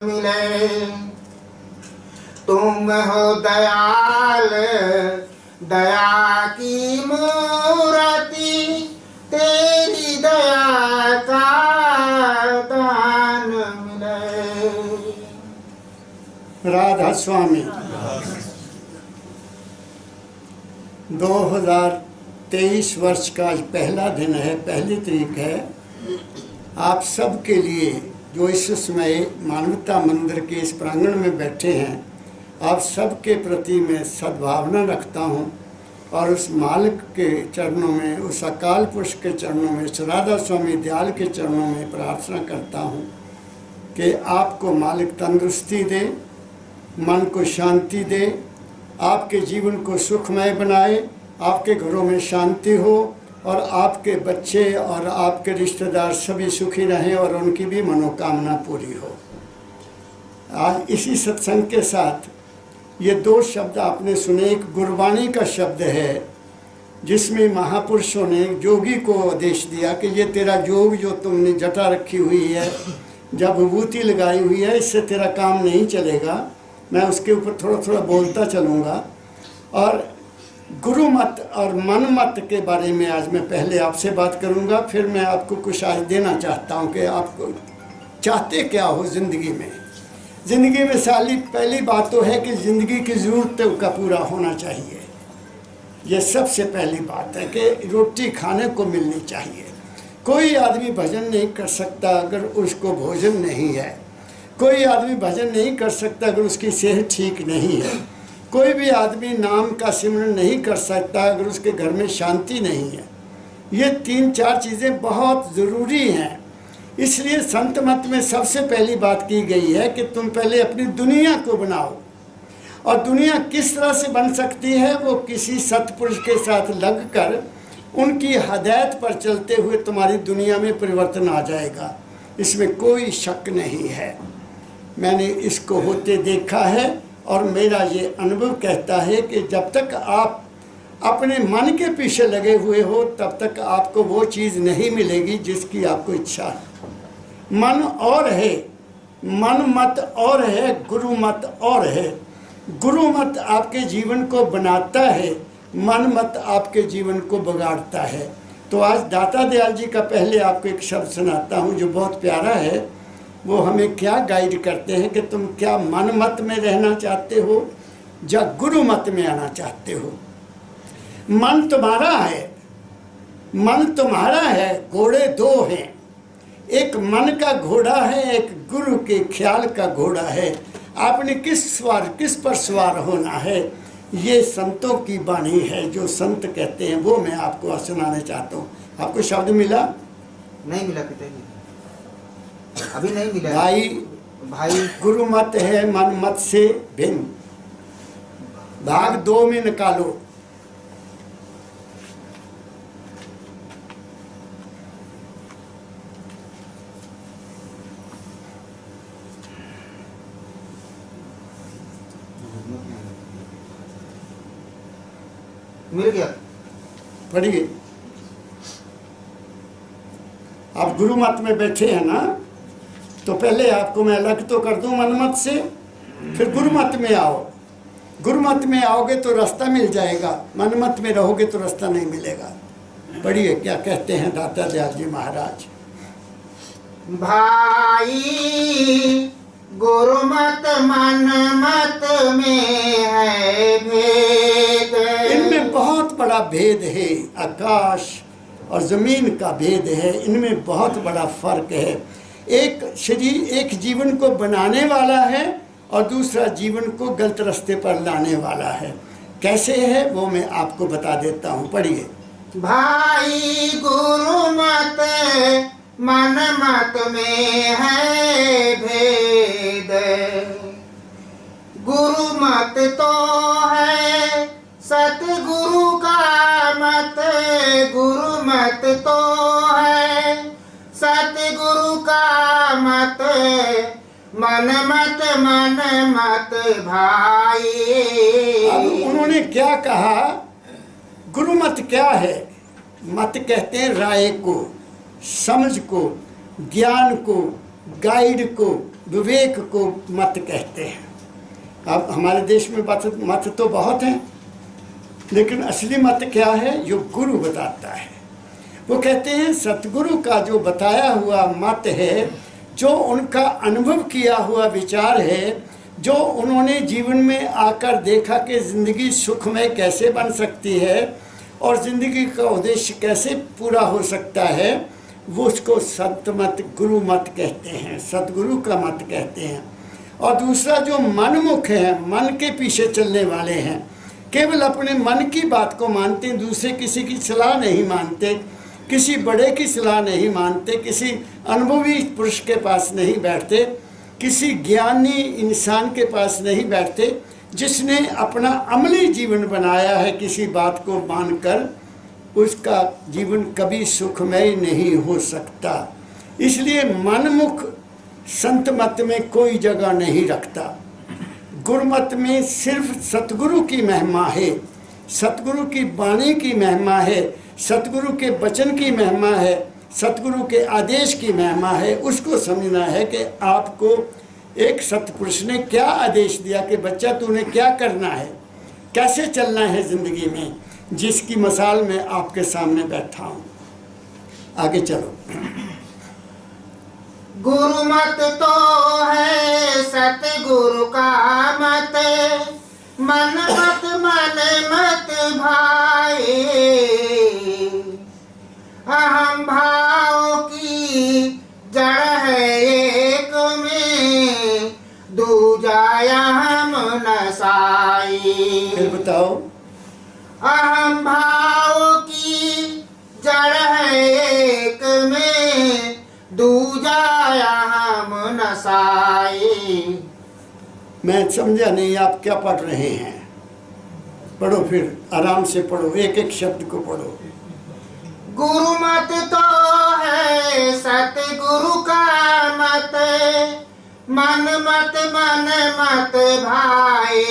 मिले। तुम हो दयाल दया की मूर्ति, तेरी दया का दान मिले। राधा स्वामी 2023 वर्ष का आज पहला दिन है, पहली तारीख है। आप सब के लिए जो इस समय मानवता मंदिर के इस प्रांगण में बैठे हैं, आप सब के प्रति मैं सद्भावना रखता हूं और उस मालिक के चरणों में, उस अकाल पुरुष के चरणों में, उस राधा स्वामी दयाल के चरणों में प्रार्थना करता हूं कि आपको मालिक तंदुरुस्ती दे, मन को शांति दे, आपके जीवन को सुखमय बनाए, आपके घरों में शांति हो और आपके बच्चे और आपके रिश्तेदार सभी सुखी रहें और उनकी भी मनोकामना पूरी हो। आज इसी सत्संग के साथ ये दो शब्द आपने सुने। एक गुरबाणी का शब्द है जिसमें महापुरुषों ने जोगी को आदेश दिया कि ये तेरा जोग जो तुमने जटा रखी हुई है, जब विभूति लगाई हुई है, इससे तेरा काम नहीं चलेगा। मैं उसके ऊपर थोड़ा थोड़ा बोलता चलूँगा। और गुरु मत और मन मत के बारे में आज मैं पहले आपसे बात करूंगा, फिर मैं आपको कुछ आज देना चाहता हूं कि आपको चाहते क्या हो ज़िंदगी में। ज़िंदगी में पहली बात तो है कि ज़िंदगी की ज़रूरतों का पूरा होना चाहिए। ये सबसे पहली बात है कि रोटी खाने को मिलनी चाहिए। कोई आदमी भजन नहीं कर सकता अगर उसको भोजन नहीं है। कोई आदमी भजन नहीं कर सकता अगर उसकी सेहत ठीक नहीं है। कोई भी आदमी नाम का सिमरन नहीं कर सकता अगर उसके घर में शांति नहीं है। ये 3-4 चीज़ें बहुत ज़रूरी हैं। इसलिए संत मत में सबसे पहली बात की गई है कि तुम पहले अपनी दुनिया को बनाओ। और दुनिया किस तरह से बन सकती है? वो किसी सत्पुरुष के साथ लगकर उनकी हदायत पर चलते हुए तुम्हारी दुनिया में परिवर्तन आ जाएगा, इसमें कोई शक नहीं है। मैंने इसको होते देखा है और मेरा ये अनुभव कहता है कि जब तक आप अपने मन के पीछे लगे हुए हो तब तक आपको वो चीज़ नहीं मिलेगी जिसकी आपको इच्छा है। मन और है, मन मत और है, गुरु मत और है। गुरु मत आपके जीवन को बनाता है, मन मत आपके जीवन को बिगाड़ता है। तो आज दाता दयाल जी का पहले आपको एक शब्द सुनाता हूँ जो बहुत प्यारा है। वो हमें क्या गाइड करते हैं कि तुम क्या मन मत में रहना चाहते हो या गुरु मत में आना चाहते हो। मन तुम्हारा है, मन तुम्हारा है, घोड़े दो हैं। एक मन का घोड़ा है, एक गुरु के ख्याल का घोड़ा है। आपने किस पर सवार होना है, ये संतों की वाणी है। जो संत कहते हैं वो मैं आपको सुनाना चाहता हूँ। आपको शब्द मिला? नहीं मिला पिताजी, अभी नहीं मिला भाई गुरु मत है मन मत से भिन्न, भाग 2 में निकालो। मिल गया, पढ़िए। आप गुरु मत में बैठे हैं ना, तो पहले आपको मैं अलग तो कर दूं मन मत से, फिर गुरु मत में आओ। गुरु मत में आओगे तो रास्ता मिल जाएगा, मन मत में रहोगे तो रास्ता नहीं मिलेगा। पढ़िए क्या कहते हैं दाता दयाल जी महाराज। भाई गुरु मत मन मत में है भेद। इनमें बहुत बड़ा भेद है, आकाश और ज़मीन का भेद है। इनमें बहुत बड़ा फर्क है। एक शरीर एक जीवन को बनाने वाला है और दूसरा जीवन को गलत रास्ते पर लाने वाला है। कैसे है वो मैं आपको बता देता हूँ। पढ़िए। भाई गुरु मत मन मत में है भेद। गुरु मत तो है सतगुरु का मत। गुरु मत तो है सतगुरु का मत। मन मत भाई। अब उन्होंने क्या कहा? गुरु मत क्या है? मत कहते हैं राय को, समझ को, ज्ञान को, गाइड को, विवेक को मत कहते हैं। अब हमारे देश में मत तो बहुत हैं, लेकिन असली मत क्या है? जो गुरु बताता है। वो कहते हैं सतगुरु का जो बताया हुआ मत है, जो उनका अनुभव किया हुआ विचार है, जो उन्होंने जीवन में आकर देखा कि ज़िंदगी सुखमय कैसे बन सकती है और ज़िंदगी का उद्देश्य कैसे पूरा हो सकता है, वो उसको संत मत, गुरु मत कहते हैं, सतगुरु का मत कहते हैं। और दूसरा जो मनमुख है, मन के पीछे चलने वाले हैं, केवल अपने मन की बात को मानते हैं, दूसरे किसी की सलाह नहीं मानते, किसी बड़े की सलाह नहीं मानते, किसी अनुभवी पुरुष के पास नहीं बैठते, किसी ज्ञानी इंसान के पास नहीं बैठते, जिसने अपना अमली जीवन बनाया है किसी बात को मानकर, उसका जीवन कभी सुखमय नहीं हो सकता। इसलिए मनमुख संत मत में कोई जगह नहीं रखता। गुरुमत में सिर्फ सतगुरु की महिमा है, सतगुरु की वाणी की महिमा है, सतगुरु के वचन की महिमा है, सतगुरु के आदेश की महिमा है। उसको समझना है कि आपको एक सतपुरुष ने क्या आदेश दिया कि बच्चा तूने क्या करना है, कैसे चलना है ज़िंदगी में, जिसकी मिसाल मैं आपके सामने बैठा हूँ। आगे चलो। गुरु मत तो है सतगुरु का मत, मन मत भाई, अहम भाव की जड़ है एक में, दूजा हम नसाई। फिर बताओ। अहम भाव की जड़ है एक में, दूजा हम नसाई। मैं समझा नहीं आप क्या पढ़ रहे हैं। पढ़ो, फिर आराम से पढ़ो, एक एक शब्द को पढ़ो। गुरु मत तो है सतगुरु का मत, मन मत भाई,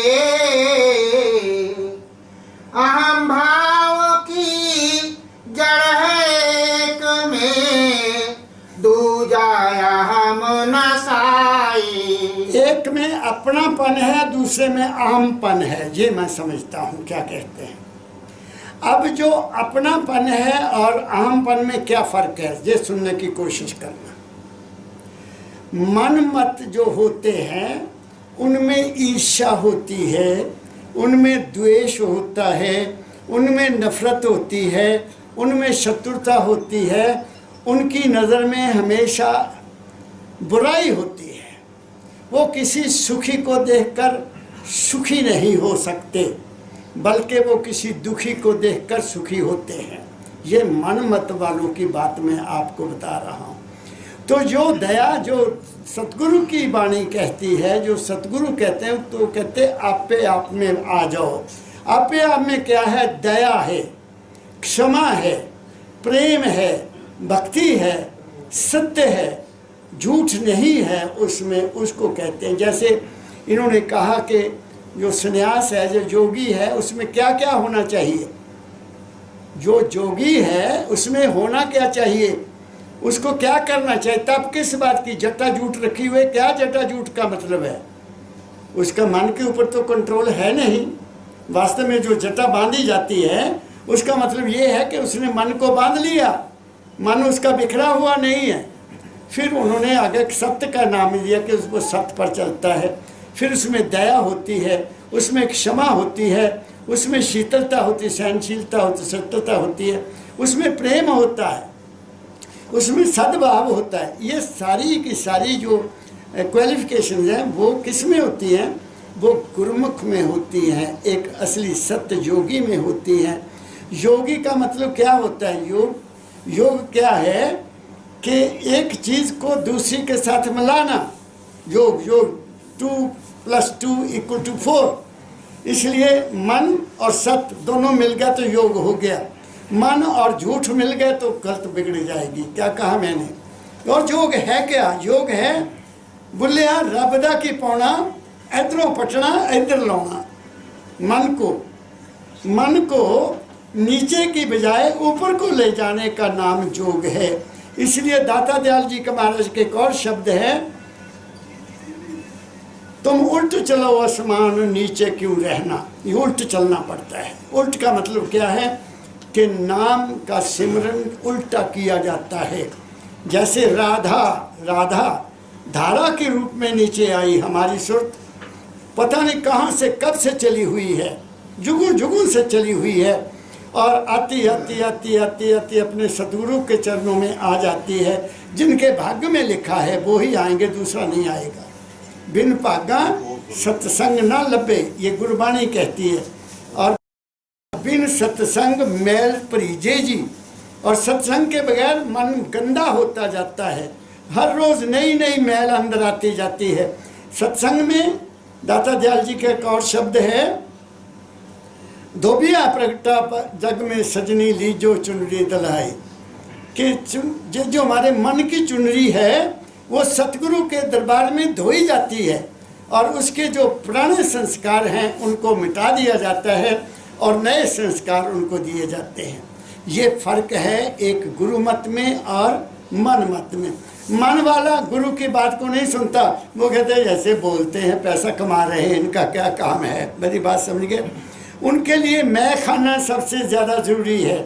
अहम भाव की जड़ है एक में, दूजा हम नसाई। एक में अपनापन है, दूसरे में अहमपन है। ये मैं समझता हूँ क्या कहते हैं। अब जो अपनापन है और अहमपन में क्या फ़र्क है, ये सुनने की कोशिश करना। मन मत जो होते हैं उनमें ईर्ष्या होती है, उनमें द्वेष होता है, उनमें नफरत होती है, उनमें शत्रुता होती है, उनकी नज़र में हमेशा बुराई होती है। वो किसी सुखी को देखकर सुखी नहीं हो सकते, बल्कि वो किसी दुखी को देखकर सुखी होते हैं। ये मन मत वालों की बात मैं आपको बता रहा हूँ। तो जो दया, जो सतगुरु की वाणी कहती है, जो सतगुरु कहते हैं, तो कहते आपे आप में आ जाओ। आपे आप में क्या है? दया है, क्षमा है, प्रेम है, भक्ति है, सत्य है, झूठ नहीं है उसमें, उसको कहते हैं। जैसे इन्होंने कहा कि जो सन्यास है, जो जोगी है, उसमें क्या क्या होना चाहिए? जो जोगी है उसमें होना क्या चाहिए? उसको क्या करना चाहिए? तब किस बात की जटा जूट रखी हुई? क्या जटा जूट का मतलब है? उसका मन के ऊपर तो कंट्रोल है नहीं। वास्तव में जो जटा बांधी जाती है उसका मतलब ये है कि उसने मन को बांध लिया, मन उसका बिखरा हुआ नहीं है। फिर उन्होंने आगे सत्य का नाम दिया कि उसको सत्य पर चलता है। फिर उसमें दया होती है, उसमें क्षमा होती है, उसमें शीतलता होती है, सहनशीलता होती है, सत्यता होती है, उसमें प्रेम होता है, उसमें सद्भाव होता है। ये सारी की सारी जो क्वालिफिकेशन हैं वो किस में होती हैं? वो गुरुमुख में होती हैं, एक असली सत्य योगी में होती हैं। योगी का मतलब क्या होता है? योग क्या है कि एक चीज़ को दूसरी के साथ मिलाना। योग 2 + 2 = 4। इसलिए मन और सत्य दोनों मिल गया तो योग हो गया। मन और झूठ मिल गए तो गलत बिगड़ जाएगी। क्या कहा मैंने? और योग है क्या? योग है बुलिया रबदा की पौना, इधरों पटना इधर लाना। मन को नीचे की बजाय ऊपर को ले जाने का नाम योग है। इसलिए दाता दयाल जी का महाराज के एक और शब्द है तुम उल्ट चलो आसमान नीचे क्यों रहना। ये उल्ट चलना पड़ता है। उल्ट का मतलब क्या है कि नाम का सिमरन उल्टा किया जाता है। जैसे राधा राधा धारा के रूप में नीचे आई, हमारी सुरत पता नहीं कहाँ से कब से चली हुई है, जुगुन जुगुन से चली हुई है, और आती आती आती आती आती अपने सतगुरु के चरणों में आ जाती है। जिनके भाग्य में लिखा है वो ही आएंगे, दूसरा नहीं आएगा। बिन भागा सत्संग ना लभे, ये गुरबाणी कहती है। और बिन सत्संग मैल परीजे जी, और सत्संग के बगैर मन गंदा होता जाता है। हर रोज नई नई मैल अंदर आती जाती है। सत्संग में दाता दयाल जी का एक और शब्द है, धोबिया प्रगटा जग में सजनी लीजो चुनरी दलाई, कि जो हमारे मन की चुनरी है वो सतगुरु के दरबार में धोई जाती है, और उसके जो पुराने संस्कार हैं उनको मिटा दिया जाता है और नए संस्कार उनको दिए जाते हैं। ये फर्क है एक गुरु मत में और मन मत में। मन वाला गुरु की बात को नहीं सुनता, वो कहते हैं जैसे बोलते हैं पैसा कमा रहे हैं, इनका क्या काम है। मेरी बात समझ गए। उनके लिए मैं खाना सबसे ज़्यादा ज़रूरी है,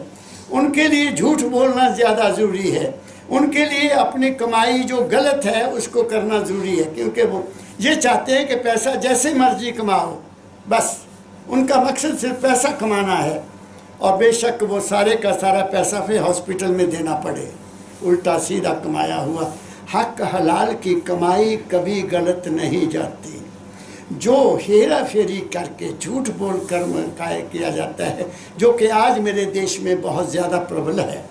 उनके लिए झूठ बोलना ज़्यादा ज़रूरी है, उनके लिए अपनी कमाई जो गलत है उसको करना ज़रूरी है, क्योंकि वो ये चाहते हैं कि पैसा जैसे मर्जी कमाओ, बस उनका मकसद सिर्फ पैसा कमाना है। और बेशक वो सारे का सारा पैसा फिर हॉस्पिटल में देना पड़े, उल्टा सीधा कमाया हुआ। हक हलाल की कमाई कभी गलत नहीं जाती। जो हेरा फेरी करके झूठ बोल कर काय किया जाता है, जो कि आज मेरे देश में बहुत ज़्यादा प्रबल है,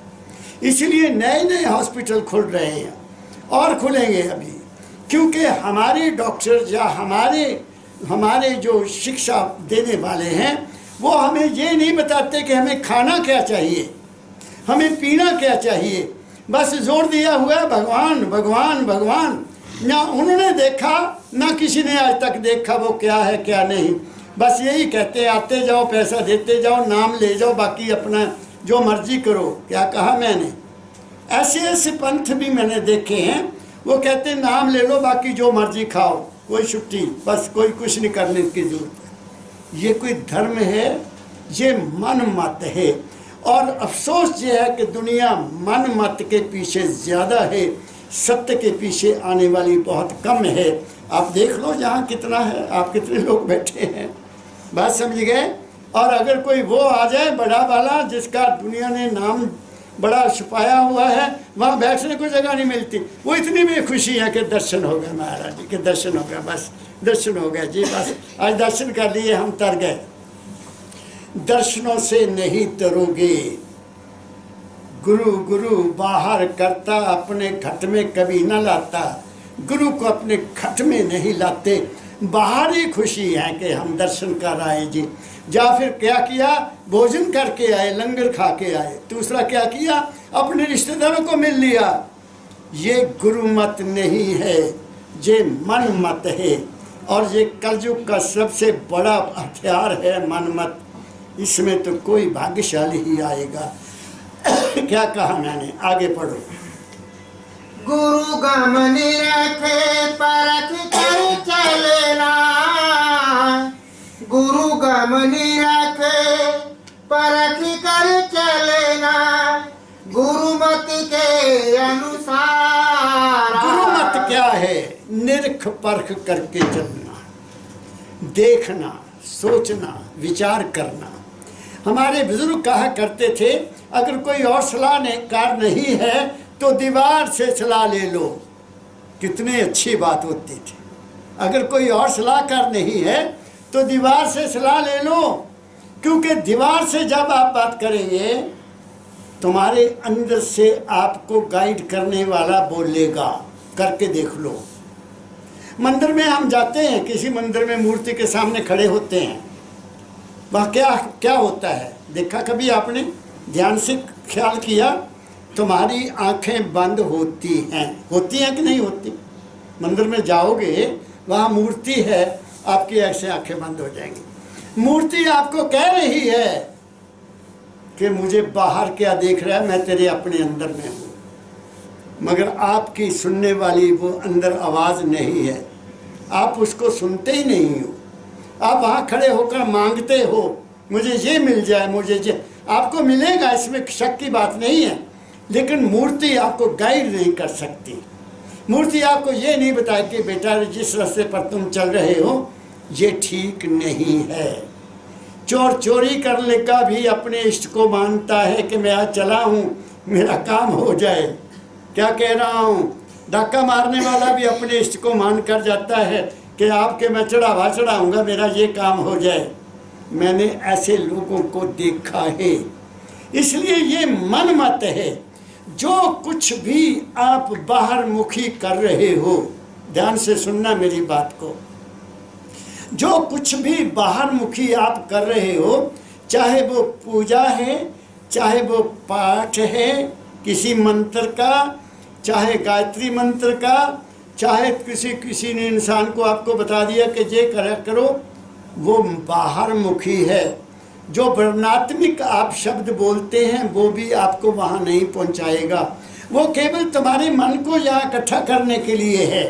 इसलिए नए नए हॉस्पिटल खुल रहे हैं और खुलेंगे अभी, क्योंकि हमारे डॉक्टर या हमारे जो शिक्षा देने वाले हैं वो हमें ये नहीं बताते कि हमें खाना क्या चाहिए, हमें पीना क्या चाहिए। बस जोर दिया हुआ है भगवान भगवान भगवान। ना उन्होंने देखा ना किसी ने आज तक देखा वो क्या है क्या नहीं। बस यही कहते आते जाओ, पैसा देते जाओ, नाम ले जाओ, बाकी अपना जो मर्जी करो। क्या कहा मैंने? ऐसे ऐसे पंथ भी मैंने देखे हैं, वो कहते नाम ले लो, बाकी जो मर्जी खाओ, कोई छुट्टी, बस कोई कुछ नहीं करने की जरूरत है। ये कोई धर्म है? ये मन मत है। और अफसोस ये है कि दुनिया मन मत के पीछे ज़्यादा है, सत्य के पीछे आने वाली बहुत कम है। आप देख लो जहाँ कितना है, आप कितने लोग बैठे हैं, बात समझ गए। और अगर कोई वो आ जाए बड़ा वाला जिसका दुनिया ने नाम बड़ा छुपाया हुआ है, वहाँ बैठने को जगह नहीं मिलती, वो इतनी भी खुशी है कि दर्शन हो गए महाराज जी के, दर्शन हो गया, बस दर्शन हो गया जी, बस आज दर्शन कर लिए, हम तर गए। दर्शनों से नहीं तरोगे। गुरु गुरु बाहर करता, अपने घट में कभी न लाता। गुरु को अपने घट में नहीं लाते, बाहर ही खुशी है कि हम दर्शन कर आए जी। या फिर क्या किया, भोजन करके आए, लंगर खा के आए। दूसरा क्या किया, अपने रिश्तेदारों को मिल लिया। ये गुरु मत नहीं है, ये मन मत है। और ये कलयुग का सबसे बड़ा हथियार है मन मत। इसमें तो कोई भाग्यशाली ही आएगा। क्या कहा मैंने, आगे पढ़ो। गुरु गम निरखे परख कर चलना, गुरु गम निरखे परख कर चलना, गुरु मत के अनुसार। गुरु मत क्या है? निरख परख करके चलना, देखना, सोचना, विचार करना। हमारे बुजुर्ग कहा करते थे, अगर कोई और सलाहकार नहीं है तो दीवार से सलाह ले लो। कितनी अच्छी बात होती थी। अगर कोई और सलाहकार नहीं है तो दीवार से सलाह ले लो, क्योंकि दीवार से जब आप बात करेंगे तुम्हारे अंदर से आपको गाइड करने वाला बोलेगा। करके देख लो। मंदिर में हम जाते हैं, किसी मंदिर में मूर्ति के सामने खड़े होते हैं, वह क्या क्या होता है देखा कभी आपने? ध्यान से ख्याल किया? तुम्हारी आंखें बंद होती हैं कि नहीं होती? मंदिर में जाओगे, वहाँ मूर्ति है, आपकी ऐसे आंखें बंद हो जाएंगी। मूर्ति आपको कह रही है कि मुझे बाहर क्या देख रहा है, मैं तेरे अपने अंदर में हूँ, मगर आपकी सुनने वाली वो अंदर आवाज़ नहीं है। आप उसको सुनते ही नहीं हो। आप वहाँ खड़े होकर मांगते हो मुझे ये मिल जाए, मुझे ये, आपको मिलेगा, इसमें शक की बात नहीं है, लेकिन मूर्ति आपको गाइड नहीं कर सकती। मूर्ति आपको ये नहीं बताए कि बेटा जिस रास्ते पर तुम चल रहे हो ये ठीक नहीं है। चोर चोरी करने का भी अपने इष्ट को मानता है कि मैं आज चला हूँ मेरा काम हो जाए। क्या कह रहा हूँ? धक्का मारने वाला भी अपने इष्ट को मान कर जाता है कि आपके मैं चढ़ाऊँगा मेरा ये काम हो जाए। मैंने ऐसे लोगों को देखा है। इसलिए ये मन मत है। जो कुछ भी आप बाहर मुखी कर रहे हो, ध्यान से सुनना मेरी बात को, जो कुछ भी बाहर मुखी आप कर रहे हो, चाहे वो पूजा है, चाहे वो पाठ है किसी मंत्र का, चाहे गायत्री मंत्र का, चाहे किसी ने इंसान को आपको बता दिया कि ये करो, वो बाहर मुखी है। जो वर्णात्मक आप शब्द बोलते हैं वो भी आपको वहाँ नहीं पहुँचाएगा। वो केवल तुम्हारे मन को यहाँ इकट्ठा करने के लिए है,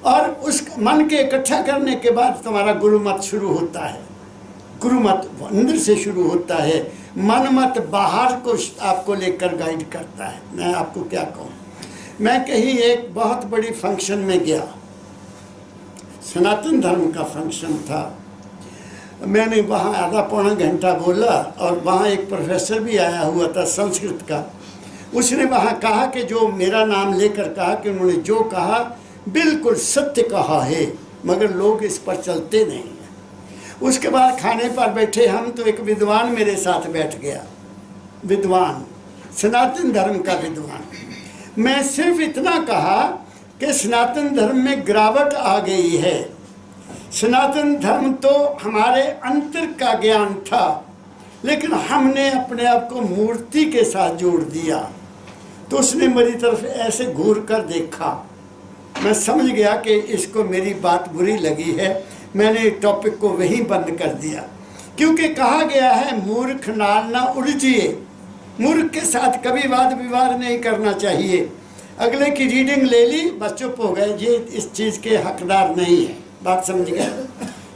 और उस मन के इकट्ठा करने के बाद तुम्हारा गुरुमत शुरू होता है। गुरुमत अंदर से शुरू होता है, मन मत बाहर को आपको लेकर गाइड करता है। मैं आपको क्या कहूँ, मैं कहीं एक बहुत बड़ी फंक्शन में गया, सनातन धर्म का फंक्शन था। मैंने वहाँ आधा पौना घंटा बोला, और वहाँ एक प्रोफेसर भी आया हुआ था संस्कृत का। उसने वहाँ कहा कि जो मेरा नाम लेकर कहा कि उन्होंने जो कहा बिल्कुल सत्य कहा है, मगर लोग इस पर चलते नहीं हैं। उसके बाद खाने पर बैठे हम, तो एक विद्वान मेरे साथ बैठ गया, विद्वान, सनातन धर्म का विद्वान। मैं सिर्फ इतना कहा कि सनातन धर्म में गिरावट आ गई है। सनातन धर्म तो हमारे अंतर का ज्ञान था, लेकिन हमने अपने आप को मूर्ति के साथ जोड़ दिया। तो उसने मेरी तरफ ऐसे घूर कर देखा। मैं समझ गया कि इसको मेरी बात बुरी लगी है। मैंने टॉपिक को वहीं बंद कर दिया, क्योंकि कहा गया है मूर्ख नाल ना उलझिए। मूर्ख के साथ कभी वाद विवाद नहीं करना चाहिए। अगले की रीडिंग ले ली, बस चुप हो गए, ये इस चीज़ के हकदार नहीं है। बात समझ गए?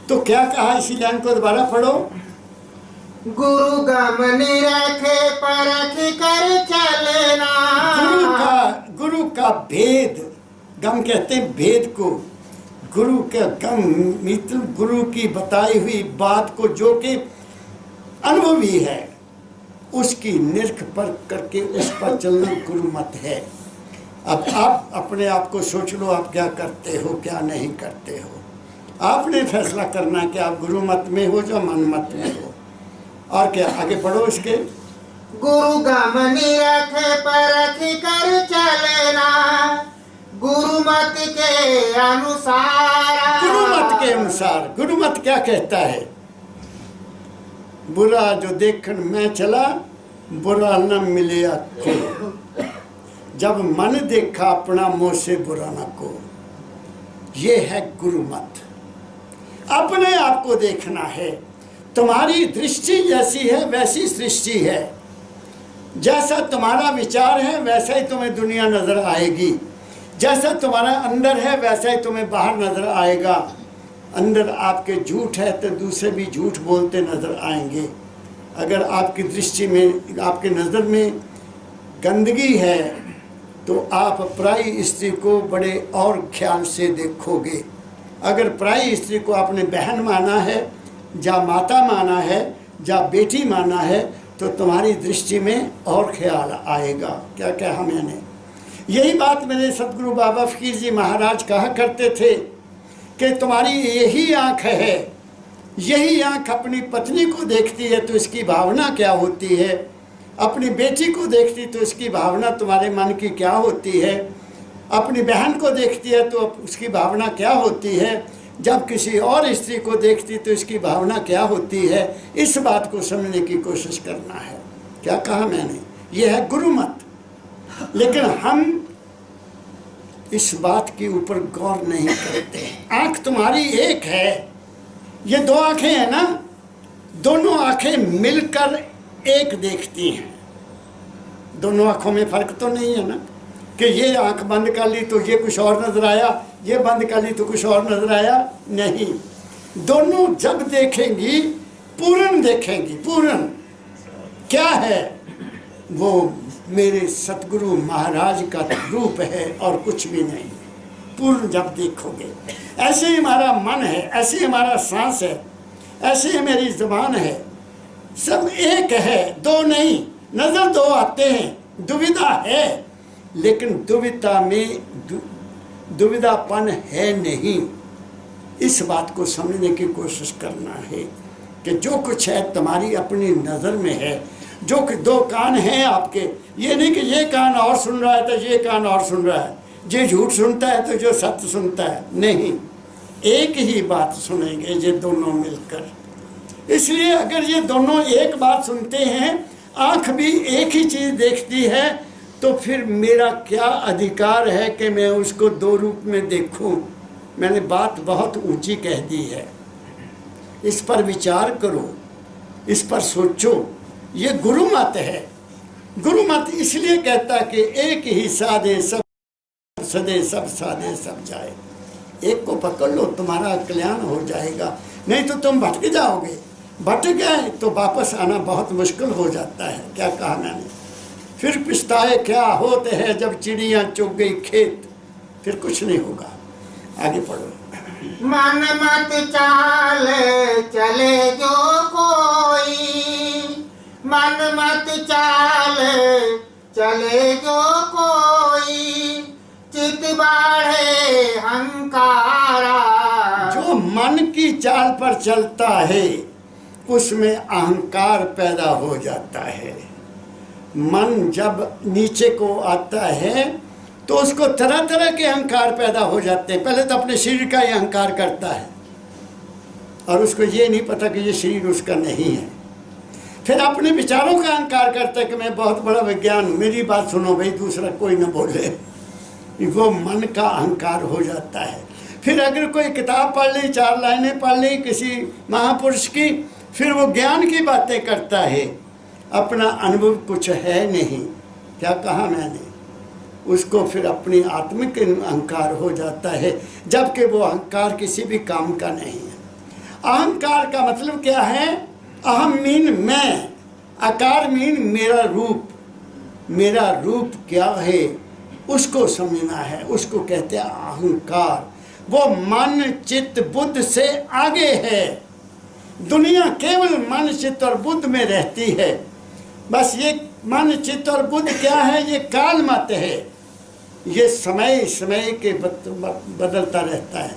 तो क्या कहा, इसी लाइन को दोबारा पढ़ो। गुरु गम निरखे परख कर चलना। गुरु का भेद, गम कहते हैं भेद को। गुरु का गम मित्र, गुरु की बताई हुई बात को जो कि अनुभवी है, उसकी निरख पर करके उस पर चलना गुरु मत है। अब आप अपने आप को सोच लो, आप क्या करते हो क्या नहीं करते हो। आपने फैसला करना कि आप गुरु मत में हो या मन मत में हो। और क्या, आगे पढ़ो इसके। गुरु गम निरख परख कर चलना, गुरु मत के अनुसार। गुरु मत के अनुसार। गुरु मत क्या कहता है? बुरा जो देखन मैं चला, बुरा न मिले को। जब मन देखा अपना मुँह से बुरा न को। ये है गुरु मत। अपने आप को देखना है। तुम्हारी दृष्टि जैसी है वैसी सृष्टि है। जैसा तुम्हारा विचार है वैसा ही तुम्हें दुनिया नजर आएगी। जैसा तुम्हारा अंदर है वैसा ही तुम्हें बाहर नजर आएगा। अंदर आपके झूठ है तो दूसरे भी झूठ बोलते नजर आएंगे। अगर आपकी दृष्टि में, आपके नज़र में गंदगी है तो आप पराई स्त्री को बड़े और ख्याल से देखोगे। अगर पराई स्त्री को आपने बहन माना है, या माता माना है, या बेटी माना है, तो तुम्हारी दृष्टि में और ख्याल आएगा। क्या कहा मैंने? यही बात मेरे सतगुरु बाबा फकीर जी महाराज कहा करते थे कि तुम्हारी यही आँख है, यही आँख अपनी पत्नी को देखती है तो इसकी भावना क्या होती है, अपनी बेटी को देखती तो इसकी भावना तुम्हारे मन की क्या होती है, अपनी बहन को देखती है तो उसकी भावना क्या होती है, जब किसी और स्त्री को देखती तो इसकी भावना क्या होती है। इस बात को समझने की कोशिश करना है। क्या कहा मैंने? यह है गुरु मत। लेकिन हम इस बात के ऊपर गौर नहीं करते। आँख तुम्हारी एक है, ये दो आँखें हैं ना, दोनों आँखें मिलकर एक देखती हैं। दोनों आँखों में फर्क तो नहीं है ना। कि ये आंख बंद कर ली तो ये कुछ और नजर आया, ये बंद कर ली तो कुछ और नजर आया, नहीं। दोनों जब देखेंगी पूर्ण देखेंगी। पूर्ण क्या है? वो मेरे सतगुरु महाराज का रूप है और कुछ भी नहीं। पूर्ण जब देखोगे, ऐसे ही हमारा मन है, ऐसे ही हमारा सांस है, ऐसे ही मेरी जुबान है, सब एक है, दो नहीं। नजर दो आते हैं, दुविधा है, लेकिन दुविधा में दुविधापन है नहीं। इस बात को समझने की कोशिश करना है कि जो कुछ है तुम्हारी अपनी नज़र में है। जो कि दो कान हैं आपके, ये नहीं कि ये कान और सुन रहा है तो ये कान और सुन रहा है, ये झूठ सुनता है तो जो सत्य सुनता है, नहीं। एक ही बात सुनेंगे ये दोनों मिलकर। इसलिए अगर ये दोनों एक बात सुनते हैं, आँख भी एक ही चीज़ देखती है, तो फिर मेरा क्या अधिकार है कि मैं उसको दो रूप में देखूं? मैंने बात बहुत ऊंची कह दी है, इस पर विचार करो, इस पर सोचो। ये गुरु मत है। गुरु मत इसलिए कहता कि एक ही साधे सब सदे, सब साधे सब जाए। एक को पकड़ लो, तुम्हारा कल्याण हो जाएगा, नहीं तो तुम भटक जाओगे। भटक गए तो वापस आना बहुत मुश्किल हो जाता है। क्या कहा मैंने? फिर पछताए क्या होते हैं जब चिड़ियाँ चुग गई खेत, फिर कुछ नहीं होगा। आगे पढ़ो। मन मत चाल चले जो कोई, मन मत चाल चले जो कोई, चित बाढ़े अहंकारा। जो मन की चाल पर चलता है उसमें अहंकार पैदा हो जाता है। मन जब नीचे को आता है तो उसको तरह तरह के अहंकार पैदा हो जाते हैं। पहले तो अपने शरीर का ही अहंकार करता है और उसको ये नहीं पता कि ये शरीर उसका नहीं है। फिर अपने विचारों का अहंकार करता है कि मैं बहुत बड़ा विज्ञान हूँ, मेरी बात सुनो भाई, दूसरा कोई ना बोले। वो मन का अहंकार हो जाता है। फिर अगर कोई किताब पढ़ ली, 4 लाइनें पढ़ ली किसी महापुरुष की, फिर वो ज्ञान की बातें करता है, अपना अनुभव कुछ है नहीं। क्या कहा मैंने? उसको फिर अपनी आत्मिक अहंकार हो जाता है, जबकि वो अहंकार किसी भी काम का नहीं है। अहंकार का मतलब क्या है? अहम मीन मैं, आकार मीन मेरा रूप। मेरा रूप क्या है उसको समझना है, उसको कहते हैं अहंकार। वो मन चित्त बुद्ध से आगे है। दुनिया केवल मन चित्त और बुद्ध में रहती है। बस ये मन चित्त और बुद्ध क्या है? ये काल मत है। ये समय समय के बदलता रहता है।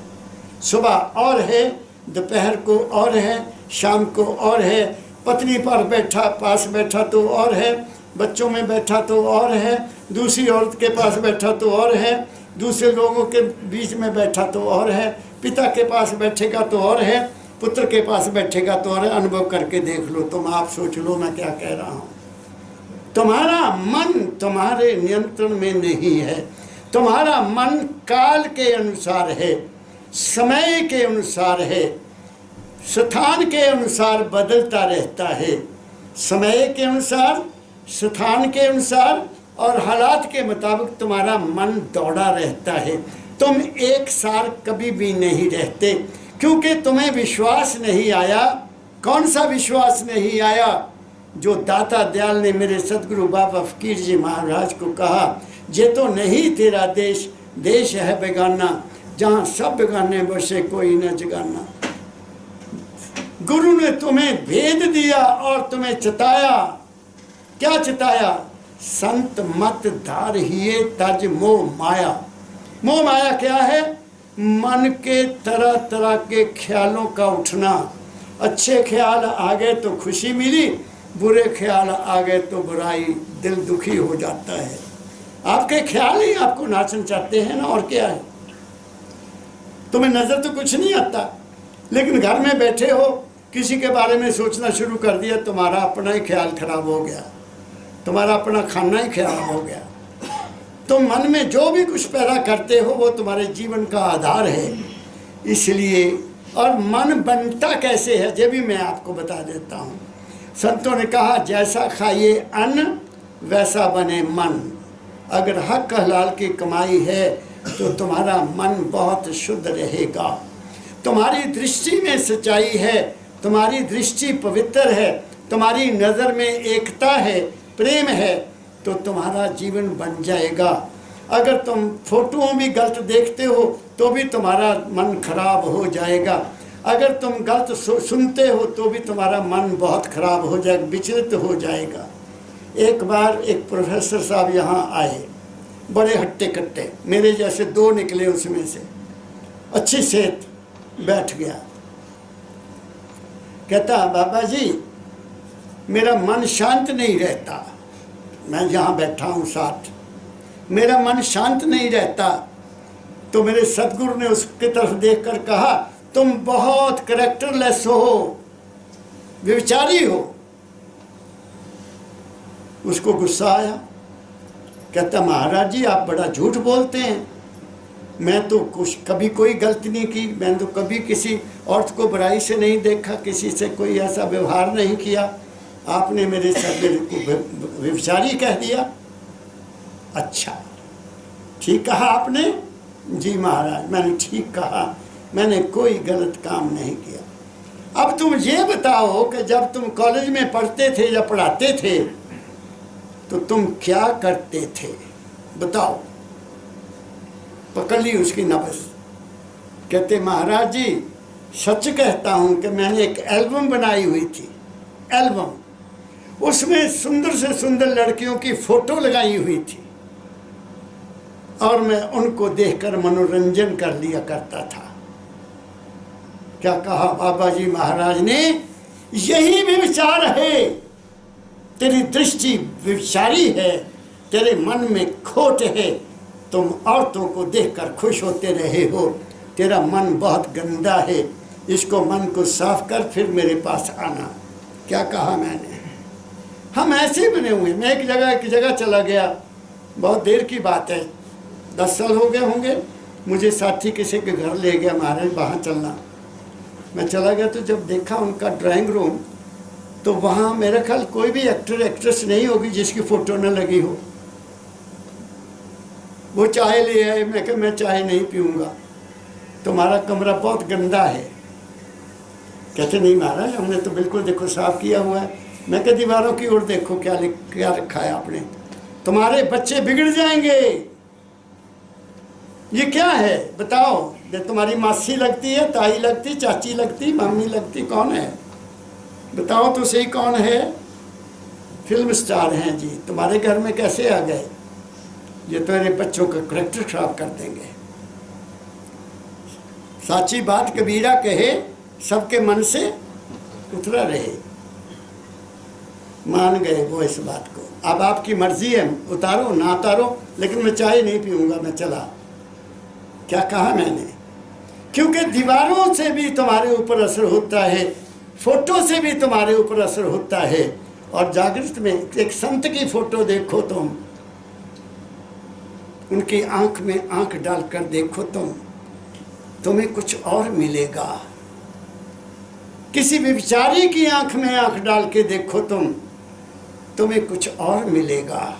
सुबह और है, दोपहर को और है, शाम को और है, पत्नी पर बैठा पास बैठा तो और है, बच्चों में बैठा तो और है, दूसरी औरत के पास बैठा तो और है, दूसरे लोगों के बीच में बैठा तो और है, पिता के पास बैठेगा तो और है, पुत्र के पास बैठेगा तो और है। अनुभव करके देख लो तुम, आप सोच लो मैं क्या कह रहा हूँ। तुम्हारा मन तुम्हारे नियंत्रण में नहीं है। तुम्हारा मन काल के अनुसार है, समय के अनुसार है, स्थान के अनुसार बदलता रहता है। समय के अनुसार, स्थान के अनुसार और हालात के मुताबिक तुम्हारा मन दौड़ा रहता है। तुम एक सार कभी भी नहीं रहते, क्योंकि तुम्हें विश्वास नहीं आया। कौन सा विश्वास नहीं आया? जो दाता दयाल ने मेरे सतगुरु बाबा फकीर जी महाराज को कहा, ये तो नहीं तेरा देश, देश है बेगाना, जहाँ सब बेगाने बसे कोई न जगाना। गुरु ने तुम्हें भेद दिया और तुम्हें चिताया। क्या चिताया? संत मत धार हिए तज मोह माया। मोह माया क्या है? मन के तरह तरह के ख्यालों का उठना। अच्छे ख्याल आ गए तो खुशी मिली, बुरे ख्याल आ गए तो बुराई, दिल दुखी हो जाता है। आपके ख्याल ही आपको नाचना चाहते हैं ना, और क्या है? तुम्हें नजर तो कुछ नहीं आता, लेकिन घर में बैठे हो, किसी के बारे में सोचना शुरू कर दिया, तुम्हारा अपना ही ख्याल खराब हो गया, तुम्हारा अपना खाना ही खराब हो गया। तुम मन में जो भी कुछ पैदा करते हो वो तुम्हारे जीवन का आधार है। इसलिए, और मन बनता कैसे है ये भी मैं आपको बता देता हूँ। संतों ने कहा, जैसा खाइए अन्न वैसा बने मन। अगर हक हलाल की कमाई है तो तुम्हारा मन बहुत शुद्ध रहेगा। तुम्हारी दृष्टि में सच्चाई है, तुम्हारी दृष्टि पवित्र है, तुम्हारी नज़र में एकता है, प्रेम है, तो तुम्हारा जीवन बन जाएगा। अगर तुम फोटोओं भी गलत देखते हो तो भी तुम्हारा मन खराब हो जाएगा। अगर तुम गलत सुनते हो तो भी तुम्हारा मन बहुत खराब हो जाएगा, विचलित हो जाएगा। एक बार एक प्रोफेसर साहब यहाँ आए, बड़े हट्टे कट्टे, मेरे जैसे दो निकले उसमें से, अच्छी सेहत, बैठ गया। कहता बाबा जी मेरा मन शांत नहीं रहता, मैं जहाँ बैठा हूँ साथ, मेरा मन शांत नहीं रहता। तो मेरे सदगुरु ने उसकी तरफ देखकर कहा तुम बहुत कैरेक्टरलेस हो, व्यभिचारी हो। उसको गुस्सा आया, कहता महाराज जी आप बड़ा झूठ बोलते हैं, मैं तो कुछ कभी कोई गलती नहीं की, मैं तो कभी किसी औरत को बुराई से नहीं देखा, किसी से कोई ऐसा व्यवहार नहीं किया, आपने मेरे सदगुरु को व्यभिचारी कह दिया। अच्छा ठीक कहा आपने? जी महाराज मैंने ठीक कहा, मैंने कोई गलत काम नहीं किया। अब तुम ये बताओ कि जब तुम कॉलेज में पढ़ते थे या पढ़ाते थे तो तुम क्या करते थे, बताओ। पकड़ ली उसकी नब्ज़। कहते महाराज जी सच कहता हूँ कि मैंने एक एल्बम बनाई हुई थी, एल्बम, उसमें सुंदर से सुंदर लड़कियों की फ़ोटो लगाई हुई थी और मैं उनको देखकर मनोरंजन कर लिया करता था। क्या कहा बाबा जी महाराज ने? यही व्यभिचार है, तेरी दृष्टि व्यभिचारी है, तेरे मन में खोट है, तुम औरतों को देखकर खुश होते रहे हो, तेरा मन बहुत गंदा है, इसको मन को साफ कर फिर मेरे पास आना। क्या कहा मैंने? हम ऐसे बने हुए। मैं एक जगह चला गया, बहुत देर की बात है, 10 साल हो गए होंगे, मुझे साथी किसी के घर ले गया, महाराज वहाँ चलना। मैं चला गया तो जब देखा उनका ड्राइंग रूम, तो वहाँ मेरा ख्याल कोई भी एक्टर एक्ट्रेस नहीं होगी जिसकी फ़ोटो न लगी हो। वो चाय ले आए, मैं कहा मैं चाय नहीं पीऊँगा, तुम्हारा कमरा बहुत गंदा है। कहते नहीं महाराज हमने तो बिल्कुल देखो साफ़ किया हुआ है। मैं कहा दीवारों की ओर देखो क्या रखा है आपने, तुम्हारे बच्चे बिगड़ जाएंगे। ये क्या है बताओ? ये तुम्हारी मासी लगती है, ताई लगती, चाची लगती, मम्मी लगती, कौन है बताओ तो सही, कौन है? फिल्म स्टार हैं जी, तुम्हारे घर में कैसे आ गए? ये तुम्हारे बच्चों का करैक्टर खराब कर देंगे। साची बात कबीरा कहे, सबके मन से उतरा रहे। मान गए वो इस बात को। अब आपकी मर्जी है, उतारो ना उतारो, लेकिन मैं चाय नहीं पीऊँगा, मैं चला। क्या कहा मैंने? क्योंकि दीवारों से भी तुम्हारे ऊपर असर होता है, फोटो से भी तुम्हारे ऊपर असर होता है। और जागृत में एक संत की फोटो देखो तुम, उनकी आंख में आंख डालकर देखो तुम, तुम्हें कुछ और मिलेगा। किसी व्यभिचारी की आंख में आंख डाल के देखो तुम, तुम्हें कुछ और मिलेगा।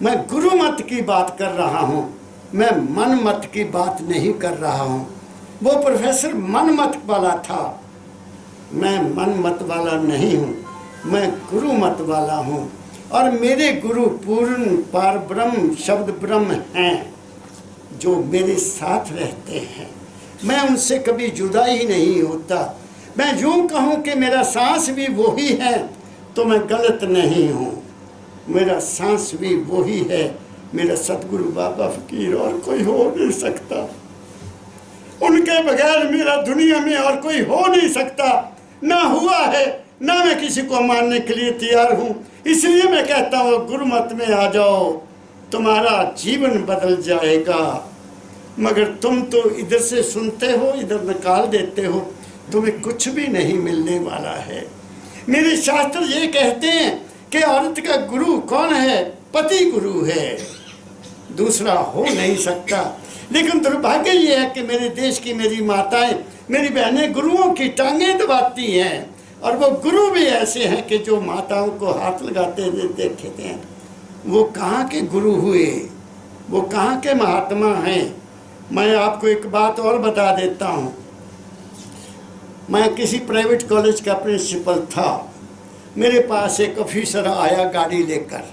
मैं गुरु मत की बात कर रहा हूँ, मैं मन मत की बात नहीं कर रहा हूँ। वो प्रोफेसर मन मत वाला था, मैं मन मत वाला नहीं हूँ, मैं गुरु मत वाला हूँ। और मेरे गुरु पूर्ण पार ब्रह्म शब्द ब्रह्म हैं जो मेरे साथ रहते हैं। मैं उनसे कभी जुदा ही नहीं होता। मैं यूँ कहूँ कि मेरा सांस भी वही है तो मैं गलत नहीं हूँ। मेरा सांस भी वही है, मेरा सतगुरु बाबा फकीर, और कोई हो नहीं सकता। उनके बगैर मेरा दुनिया में और कोई हो नहीं सकता, ना हुआ है, ना मैं किसी को मानने के लिए तैयार हूँ। इसलिए मैं कहता हूँ गुरु मत में आ जाओ, तुम्हारा जीवन बदल जाएगा। मगर तुम तो इधर से सुनते हो, इधर निकाल देते हो, तुम्हें कुछ भी नहीं मिलने वाला है। मेरे शास्त्र ये कहते हैं कि औरत का गुरु कौन है? पति गुरु है, दूसरा हो नहीं सकता। लेकिन दुर्भाग्य ये है कि मेरे देश की मेरी माताएं, मेरी बहनें गुरुओं की टांगें दबाती हैं। और वो गुरु भी ऐसे हैं कि जो माताओं को हाथ लगाते हुए देखे हैं, वो कहाँ के गुरु हुए, वो कहाँ के महात्मा हैं। मैं आपको एक बात और बता देता हूँ। मैं किसी प्राइवेट कॉलेज का प्रिंसिपल था। मेरे पास एक ऑफिसर आया गाड़ी लेकर,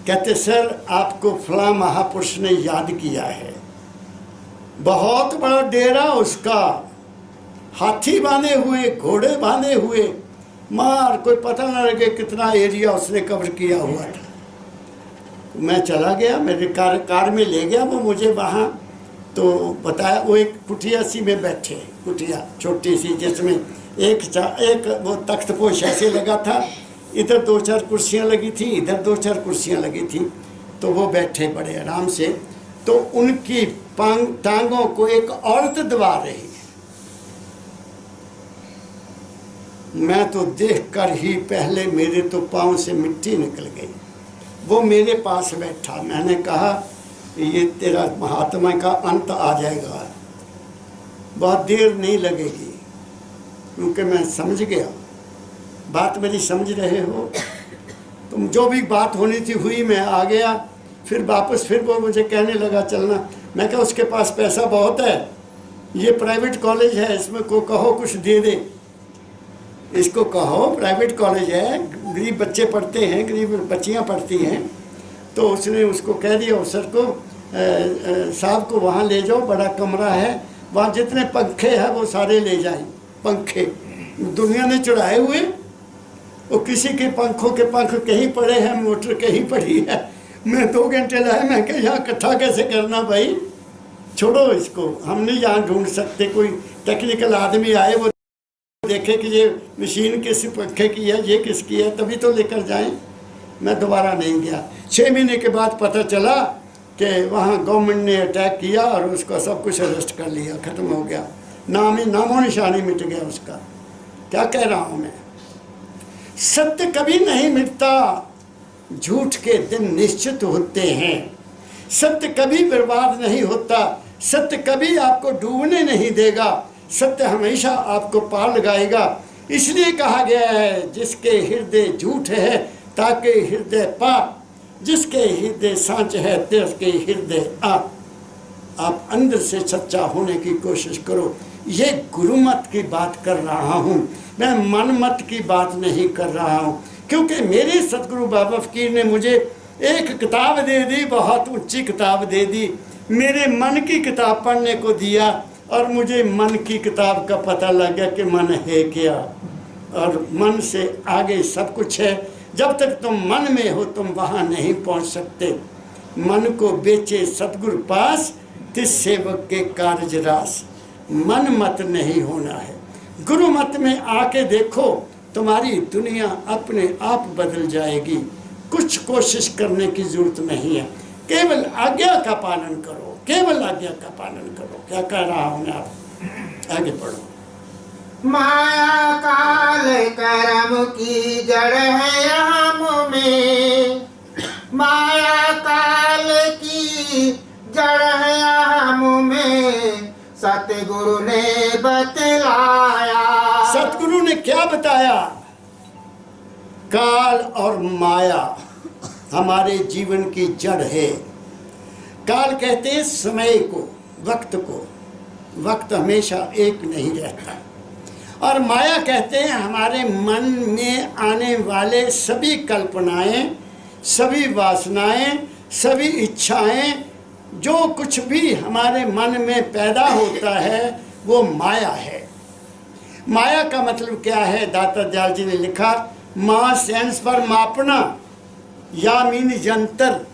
कहते सर आपको फलां महापुरुष ने याद किया है। बहुत बड़ा डेरा उसका, हाथी बांधे हुए, घोड़े बांधे हुए, मार कोई पता न लगे कितना एरिया उसने कवर किया हुआ था। मैं चला गया, मेरे कार में ले गया वो मुझे वहाँ, तो बताया वो एक कुटिया सी में बैठे, कुटिया छोटी सी जिसमें एक वो तख्त पोश ऐसे लगा था, इधर 2-4 कुर्सियाँ लगी थी, इधर 2-4 कुर्सियाँ लगी थी, तो वो बैठे बड़े आराम से। तो उनकी टांगों को एक औरत दबा रही है। मैं तो देखकर ही पहले मेरे तो पाँव से मिट्टी निकल गई। वो मेरे पास बैठा, मैंने कहा ये तेरा महात्मा का अंत आ जाएगा, बहुत देर नहीं लगेगी, क्योंकि मैं समझ गया। बात मेरी समझ रहे हो? तुम जो भी बात होनी थी हुई, मैं आ गया। फिर वापस फिर वो मुझे कहने लगा चलना। मैं कहा उसके पास पैसा बहुत है, ये प्राइवेट कॉलेज है, इसमें को कहो कुछ दे दे, इसको कहो प्राइवेट कॉलेज है, गरीब बच्चे पढ़ते हैं, गरीब बच्चियां पढ़ती हैं। तो उसने उसको कह दिया अफसर को, साहब को वहाँ ले जाओ, बड़ा कमरा है, वहाँ जितने पंखे हैं वो सारे ले जाएं। पंखे दुनिया ने चढ़ाए हुए, वो किसी के पंखों के पंख कहीं पड़े हैं, मोटर कहीं पड़ी है। मैं 2 घंटे लाया, मैं कहा यहाँ इकट्ठा कैसे करना भाई, छोड़ो इसको, हम नहीं यहाँ ढूंढ सकते। कोई टेक्निकल आदमी आए वो देखे कि ये मशीन किस पंखे की है, ये किसकी है, तभी तो लेकर जाएं। मैं दोबारा नहीं गया। 6 महीने के बाद पता चला कि वहाँ गवर्नमेंट ने अटैक किया और उसको सब कुछ अरेस्ट कर लिया, ख़त्म हो गया, नामो निशानी मिट गया उसका। क्या कह रहा हूँ मैं? सत्य कभी नहीं मिटता, झूठ के दिन निश्चित होते हैं। सत्य कभी बर्बाद नहीं होता, सत्य कभी आपको डूबने नहीं देगा, सत्य हमेशा आपको पार लगाएगा। इसलिए कहा गया है जिसके हृदय झूठ है ताकि हृदय पाप, जिसके हृदय सच है तिसके हृदय आप अंदर से सच्चा होने की कोशिश करो। ये गुरु मत की बात कर रहा हूँ, मैं मन मत की बात नहीं कर रहा हूँ, क्योंकि मेरे सतगुरु बाबा फकीर ने मुझे एक किताब दे दी, बहुत ऊंची किताब दे दी, मेरे मन की किताब पढ़ने को दिया, और मुझे मन की किताब का पता लग गया कि मन है क्या, और मन से आगे सब कुछ है। जब तक तुम मन में हो तुम वहाँ नहीं पहुँच सकते। मन को बेचे सतगुरु पास, तिस सेवक के कार्य रास। मन मत नहीं होना है, गुरु मत में आके देखो, तुम्हारी दुनिया अपने आप बदल जाएगी। कुछ कोशिश करने की जरूरत नहीं है, केवल आज्ञा का पालन करो, केवल आज्ञा का पालन करो। क्या कह रहा हूँ मैं, आप आगे पढ़ो। माया काल कर्म की जड़ है हम में, माया काल की जड़ है हम में, सतगुरु ने बतलाया। सतगुरु ने क्या बताया? काल और माया हमारे जीवन की जड़ है। काल कहते हैं समय को, वक्त को, वक्त हमेशा एक नहीं रहता। और माया कहते हैं हमारे मन में आने वाले सभी कल्पनाएं, सभी वासनाएं, सभी इच्छाएं, जो कुछ भी हमारे मन में पैदा होता है वो माया है। माया का मतलब क्या है? दाता दयाल जी ने लिखा, माँ सेंस पर मापना, या मीन यंत्र,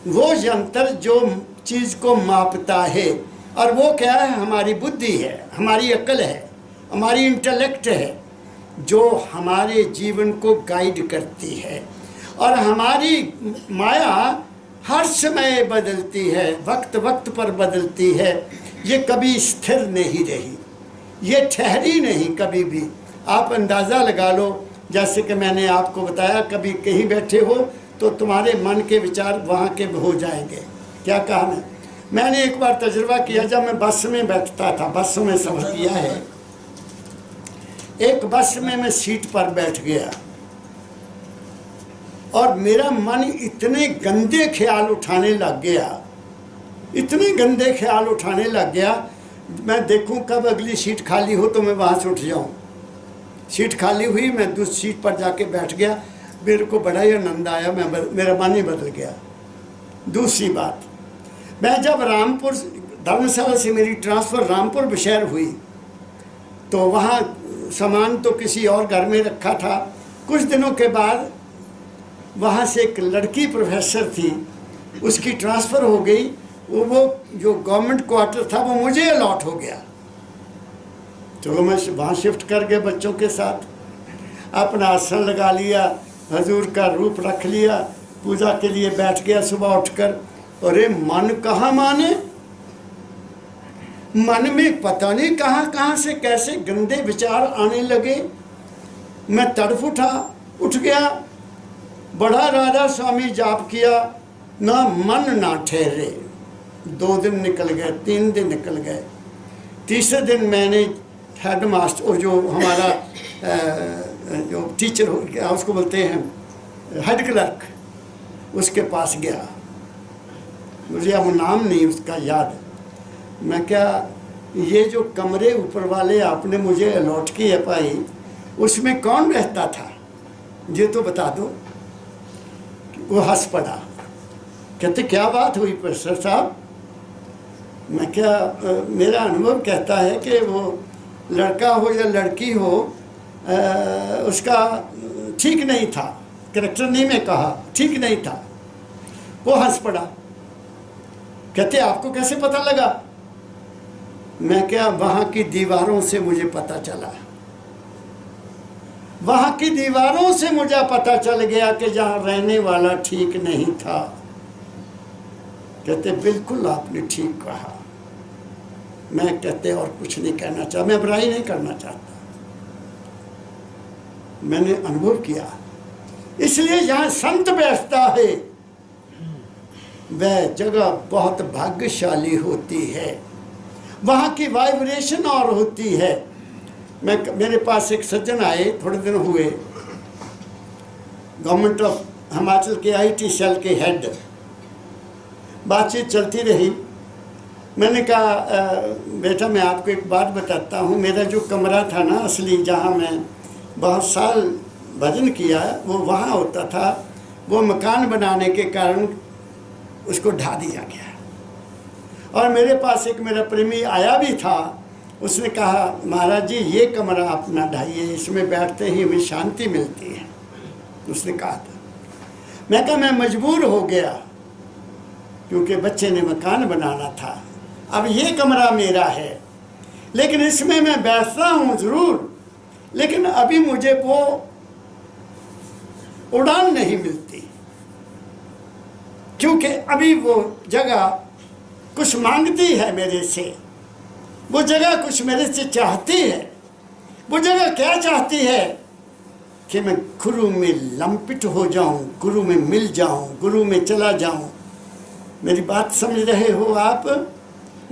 वो यंत्र जो चीज़ को मापता है। और वो क्या है? हमारी बुद्धि है, हमारी अक्ल है, हमारी इंटेलेक्ट है, जो हमारे जीवन को गाइड करती है। और हमारी माया हर समय बदलती है, वक्त वक्त पर बदलती है, ये कभी स्थिर नहीं रही, ये ठहरी नहीं कभी भी। आप अंदाज़ा लगा लो, जैसे कि मैंने आपको बताया, कभी कहीं बैठे हो तो तुम्हारे मन के विचार वहाँ के हो जाएंगे। क्या कहा मैंने एक बार तजुर्बा किया, जब मैं बस में बैठता था, बसों में सफ़र किया है, एक बस में मैं सीट पर बैठ गया, और मेरा मन इतने गंदे ख्याल उठाने लग गया, इतने गंदे ख्याल उठाने लग गया, मैं देखूं कब अगली सीट खाली हो तो मैं वहाँ से उठ जाऊं। सीट खाली हुई, मैं दूसरी सीट पर जाके बैठ गया, मेरे को बड़ा ही आनंद आया, मेरा मन ही बदल गया। दूसरी बात, मैं जब रामपुर धर्मशाला से मेरी ट्रांसफ़र रामपुर बशहर हुई तो वहाँ सामान तो किसी और घर में रखा था। कुछ दिनों के बाद वहाँ से एक लड़की प्रोफेसर थी, उसकी ट्रांसफ़र हो गई, वो जो गवर्नमेंट क्वार्टर था वो मुझे अलॉट हो गया। चलो मैं वहाँ शिफ्ट कर गया बच्चों के साथ, अपना आसन लगा लिया, हजूर का रूप रख लिया, पूजा के लिए बैठ गया सुबह उठकर। अरे मन कहाँ माने, मन में पता नहीं कहाँ कहाँ से कैसे गंदे विचार आने लगे। मैं तड़फ उठ गया, बड़ा राधा स्वामी जाप किया, ना मन ना ठहरे। 2 दिन निकल गए, 3 दिन निकल गए। तीसरे दिन मैंने हेड मास्टर, जो हमारा जो टीचर हो गया, उसको बोलते हैं हेड क्लर्क, उसके पास गया। मुझे अब नाम नहीं उसका याद। मैं क्या, ये जो कमरे ऊपर वाले आपने मुझे अलॉट किए पाई, उसमें कौन रहता था, ये तो बता दो। वो हंस पड़ा, कहते क्या बात हुई प्रोफेसर साहब। मैं क्या, मेरा अनुभव कहता है कि वो लड़का हो या लड़की हो, उसका ठीक नहीं था, कैरेक्टर नहीं, मैं कहा ठीक नहीं था। वो हंस पड़ा, कहते आपको कैसे पता लगा। मैं क्या, वहाँ की दीवारों से मुझे पता चला, वहाँ की दीवारों से मुझे पता चल गया कि जहाँ रहने वाला ठीक नहीं था। कहते बिल्कुल आपने ठीक कहा। मैं कहते और कुछ नहीं कहना चाहता, मैं बुराई नहीं करना चाहता, मैंने अनुभव किया। इसलिए यहाँ संत बैठता है वह जगह बहुत भाग्यशाली होती है, वहाँ की वाइब्रेशन और होती है। मेरे पास एक सज्जन आए, थोड़े दिन हुए, गवर्नमेंट ऑफ हिमाचल के IT सेल के हेड। बातचीत चलती रही। मैंने कहा बेटा मैं आपको एक बात बताता हूँ, मेरा जो कमरा था ना असली, जहाँ मैं बहुत साल भजन किया, वो वहाँ होता था। वो मकान बनाने के कारण उसको ढा दिया गया। और मेरे पास एक मेरा प्रेमी आया भी था, उसने कहा महाराज जी ये कमरा आप ना ढाइए, इसमें बैठते ही हमें शांति मिलती है, उसने कहा था। मैं कहा मैं मजबूर हो गया क्योंकि बच्चे ने मकान बनाना था। अब ये कमरा मेरा है, लेकिन इसमें मैं बैठता हूँ ज़रूर, लेकिन अभी मुझे वो उड़ान नहीं मिलती, क्योंकि अभी वो जगह कुछ मांगती है मेरे से, वो जगह कुछ मेरे से चाहती है। वो जगह क्या चाहती है कि मैं गुरु में लंपित हो जाऊं, गुरु में मिल जाऊं, गुरु में चला जाऊं। मेरी बात समझ रहे हो आप?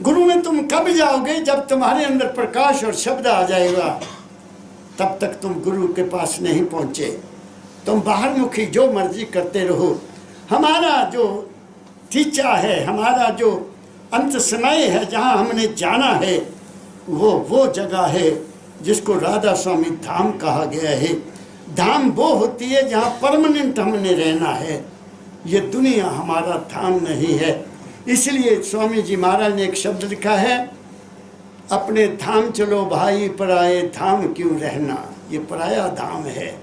गुरु में तुम कब जाओगे? जब तुम्हारे अंदर प्रकाश और शब्द आ जाएगा, तब तक तुम गुरु के पास नहीं पहुँचे। तुम बाहर मुखी जो मर्जी करते रहो। हमारा जो टीचा है, हमारा जो अंत समय है, जहाँ हमने जाना है, वो जगह है जिसको राधा स्वामी धाम कहा गया है। धाम वो होती है जहाँ परमानेंट हमने रहना है। ये दुनिया हमारा धाम नहीं है। इसलिए स्वामी जी महाराज ने एक शब्द लिखा है, अपने धाम चलो भाई, पराए धाम क्यों रहना। ये पराया धाम है।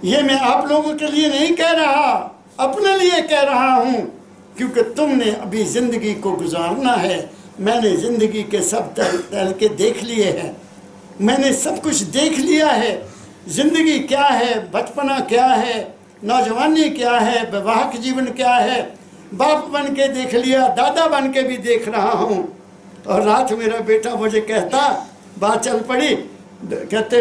ये मैं आप लोगों के लिए नहीं कह रहा, अपने लिए कह रहा हूँ, क्योंकि तुमने अभी ज़िंदगी को गुजारना है। मैंने ज़िंदगी के सब तरीके देख लिए हैं, मैंने सब कुछ देख लिया है। ज़िंदगी क्या है, बचपना क्या है, नौजवानी क्या है, वैवाहिक जीवन क्या है। बाप बन के देख लिया, दादा बन के भी देख रहा हूँ। और रात मेरा बेटा मुझे कहता, बात चल पड़ी, कहते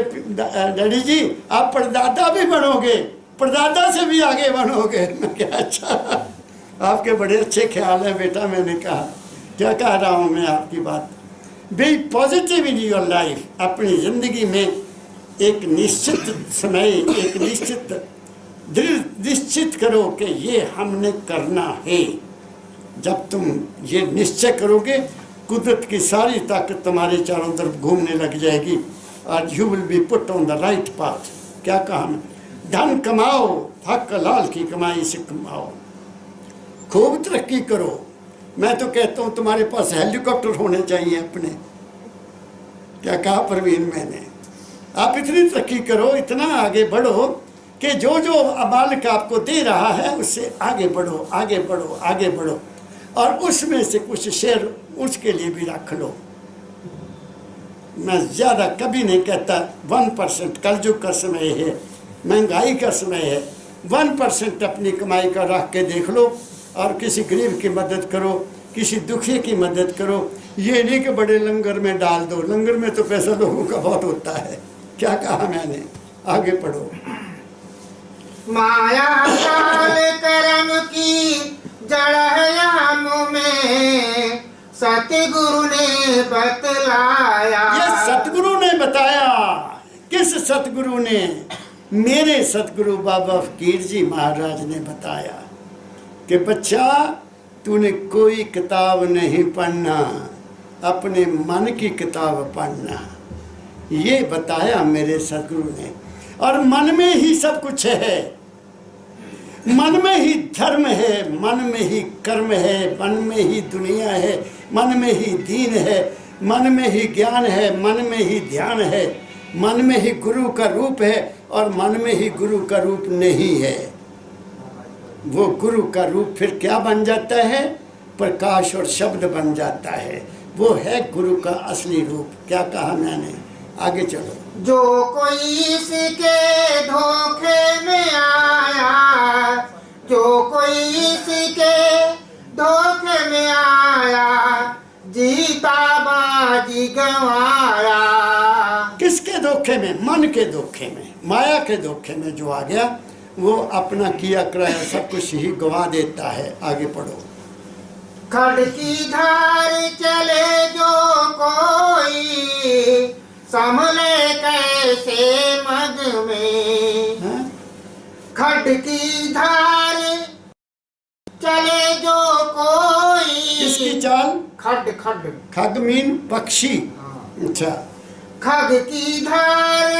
डैडी जी आप परदादा भी बनोगे, परदादा से भी आगे बनोगे। मैं क्या, अच्छा आपके बड़े अच्छे ख्याल हैं बेटा। मैंने कहा क्या कह रहा हूँ मैं आपकी बात। Be positive in your life. अपनी ज़िंदगी में एक निश्चित समय, एक निश्चित दृढ़ निश्चित करो कि ये हमने करना है। जब तुम ये निश्चय करोगे, कुदरत की सारी ताकत तुम्हारे चारों तरफ घूमने लग जाएगी और you will be put on the right path. क्या कहा मैं? धन कमाओ, हक लाल की कमाई से कमाओ, खूब तरक्की करो। मैं तो कहता हूँ तुम्हारे पास हेलीकॉप्टर होने चाहिए अपने। क्या कहा परवीन मैंने? आप इतनी तरक्की करो, इतना आगे बढ़ो कि जो जो मालिक आपको दे रहा है उससे आगे बढ़ो, आगे बढ़ो, आगे बढ़ो, और उसमें से कुछ शेयर उसके लिए भी रख लो। मैं ज़्यादा कभी नहीं कहता 1%। कलयुग का समय है, महंगाई का समय है, 1% अपनी कमाई का रख के देख लो और किसी गरीब की मदद करो, किसी दुखी की मदद करो। ये नहीं कि बड़े लंगर में डाल दो, लंगर में तो पैसा लोगों का बहुत होता है। क्या कहा मैंने? आगे पढ़ो। माया काल कर्म की जड़ है आम में, सतगुरु ने बतलाया। ये सतगुरु ने बताया। किस सतगुरु ने? मेरे सतगुरु बाबा फकीर जी महाराज ने बताया कि बच्चा, तूने कोई किताब नहीं पढ़ना, अपने मन की किताब पढ़ना। ये बताया मेरे सतगुरु ने। और मन में ही सब कुछ है, मन में ही धर्म है, मन में ही कर्म है, मन में ही दुनिया है, मन में ही दीन है, मन में ही ज्ञान है, मन में ही ध्यान है, मन में ही गुरु का रूप है, और मन में ही गुरु का रूप नहीं है। वो गुरु का रूप फिर क्या बन जाता है? प्रकाश और शब्द बन जाता है। वो है गुरु का असली रूप। क्या कहा मैंने? आगे चलो। जो कोई इसके धोखे में आया, जो कोई इसके धोखे में आया, जीता बाजी गंवाया। किसके धोखे में? मन के धोखे में, माया के धोखे में जो आ गया, वो अपना किया कराया सब कुछ ही गवा देता है। आगे पढ़ो। खड की धार चले जो कोई, संभले कैसे मग में। हाँ? खड की धार चले जो कोई। किसकी चाल? खड खड खग मीन पक्षी। अच्छा। खग की धार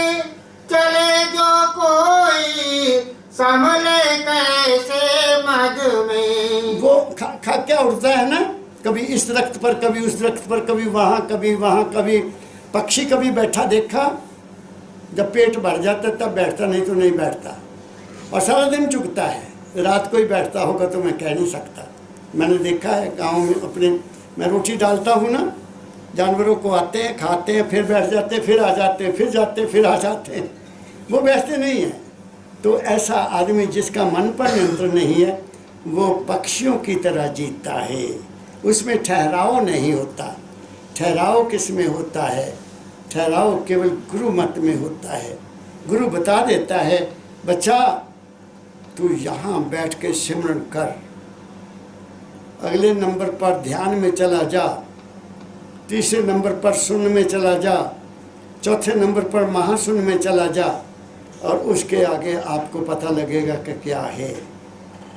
चले जो कोई, संभले कैसे मग में। वो खग क्या उड़ता है ना, कभी इस दरख्त पर, कभी उस दरख्त पर, कभी वहाँ, कभी वहाँ, कभी पक्षी कभी बैठा देखा? जब पेट भर जाता तब बैठता, नहीं तो नहीं बैठता। और सारा दिन चुगता है। रात को ही बैठता होगा तो मैं कह नहीं सकता। मैंने देखा है गाँव में अपने, मैं रोटी डालता हूँ ना, जानवरों को आते हैं, खाते हैं, फिर बैठ जाते हैं, फिर आ जाते हैं, फिर जाते हैं, फिर आ जाते हैं। वो बैठते नहीं हैं। तो ऐसा आदमी जिसका मन पर नियंत्रण नहीं है, वो पक्षियों की तरह जीता है। उसमें ठहराव नहीं होता। ठहराव किस में होता है? ठहराव केवल गुरु मत में होता है। गुरु बता देता है, बच्चा तू यहाँ बैठ के सिमरन कर, अगले नंबर पर ध्यान में चला जा, तीसरे नंबर पर सुन में चला जा, चौथे नंबर पर महासुन में चला जा, और उसके आगे आपको पता लगेगा कि क्या है।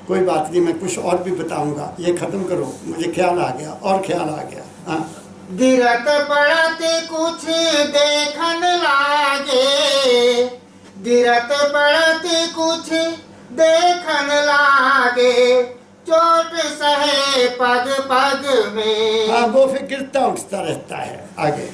कोई बात नहीं, मैं कुछ और भी बताऊंगा। ये ख़त्म करो, मुझे ख्याल आ गया, और ख्याल आ गया। हाँ, गिरत पड़त कुछ देखन लागे, गिरत पड़त कुछ देखन लागे, चोट सहे पग पग में। हाँ, वो फिर गिरता उठता रहता है। आगे।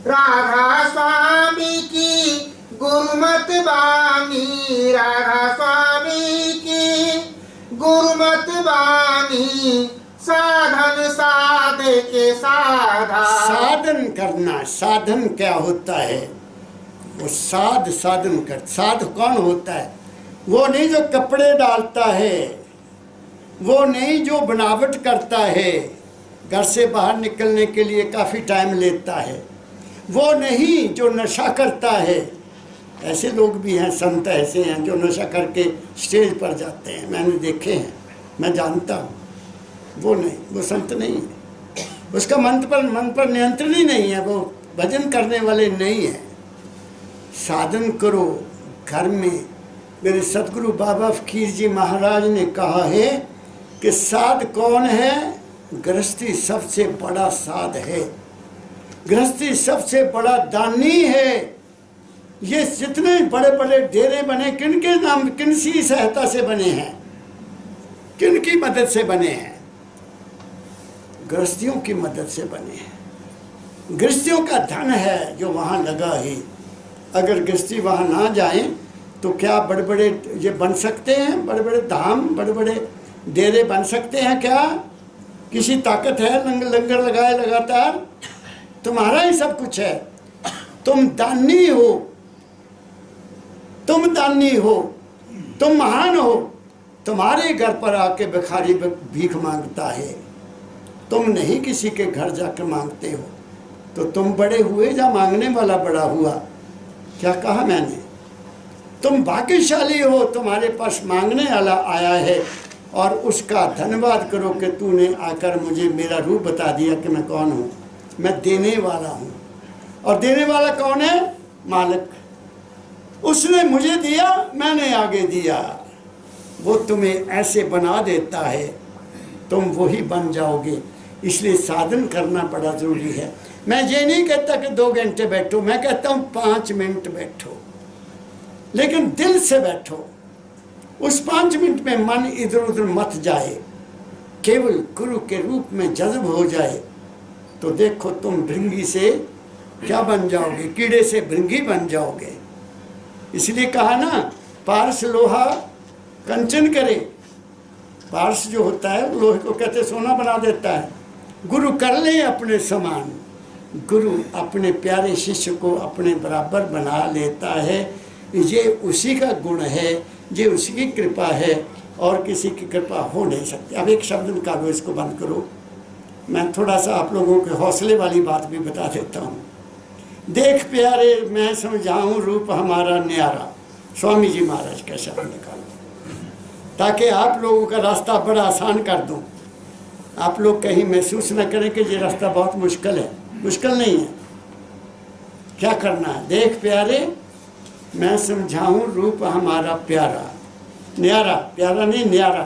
राधा स्वामी की गुरुमत बानी, राधा स्वामी की गुरुमत बानी, साधन साध के साधा। साधन करना, साधन क्या होता है? वो साधन कर। साध कौन होता है? वो नहीं जो कपड़े डालता है, वो नहीं जो बनावट करता है, घर से बाहर निकलने के लिए काफ़ी टाइम लेता है, वो नहीं जो नशा करता है। ऐसे लोग भी हैं, संत ऐसे हैं जो नशा करके स्टेज पर जाते हैं, मैंने देखे हैं, मैं जानता हूँ। वो नहीं, वो संत नहीं है। उसका मन पर नियंत्रण ही नहीं है, वो भजन करने वाले नहीं है। साधन करो घर में, मेरे सतगुरु बाबा फकीर जी महाराज ने कहा है कि साध कौन है? गृहस्थी सबसे बड़ा साध है, गृहस्थी सबसे बड़ा दानी है। ये जितने बड़े बड़े डेरे बने किनके नाम, किनसी सहायता से बने हैं, किनकी मदद से बने हैं? गृहस्थियों की मदद से बने हैं। गृहस्थियों का धन है जो वहाँ लगा है। अगर गृहस्थी वहाँ ना जाए तो क्या बड़े बड़े ये बन सकते हैं? बड़े बड़े धाम, बड़े बड़े डेरे बन सकते हैं क्या? किसी ताकत है लंगर लगाए लगातार? तुम्हारा ही सब कुछ है। तुम दानी हो, तुम दानी हो, तुम महान हो। तुम्हारे घर पर आके भिखारी भीख मांगता है, तुम नहीं किसी के घर जाकर मांगते हो। तो तुम बड़े हुए या मांगने वाला बड़ा हुआ? क्या कहा मैंने? तुम भाग्यशाली हो, तुम्हारे पास मांगने वाला आया है और उसका धन्यवाद करो कि तूने आकर मुझे मेरा रूप बता दिया कि मैं कौन हूँ। मैं देने वाला हूँ। और देने वाला कौन है? मालिक। उसने मुझे दिया, मैंने आगे दिया। वो तुम्हें ऐसे बना देता है, तुम वही बन जाओगे। इसलिए साधन करना बड़ा ज़रूरी है। मैं ये नहीं कहता कि 2 घंटे बैठो, मैं कहता हूँ 5 मिनट बैठो, लेकिन दिल से बैठो। उस 5 मिनट में मन इधर उधर मत जाए, केवल गुरु के रूप में जज्ब हो जाए तो देखो तुम भृंगी से क्या बन जाओगे? कीड़े से भृंगी बन जाओगे। इसलिए कहा ना, पारस लोहा कंचन करे। पारस जो होता है लोहे को कहते सोना बना देता है। गुरु कर ले अपने समान। गुरु अपने प्यारे शिष्य को अपने बराबर बना लेता है। ये उसी का गुण है, ये उसी की कृपा है और किसी की कृपा हो नहीं सकती। अब एक शब्द निकालो, इसको बंद करो। मैं थोड़ा सा आप लोगों के हौसले वाली बात भी बता देता हूँ। देख प्यारे मैं समझाऊँ रूप हमारा न्यारा, स्वामी जी महाराज का शब्द निकालो, ताकि आप लोगों का रास्ता बड़ा आसान कर दूँ। आप लोग कहीं महसूस न करें कि ये रास्ता बहुत मुश्किल है। मुश्किल नहीं है। क्या करना है? देख प्यारे मैं समझाऊँ रूप हमारा प्यारा, न्यारा, प्यारा नहीं न्यारा।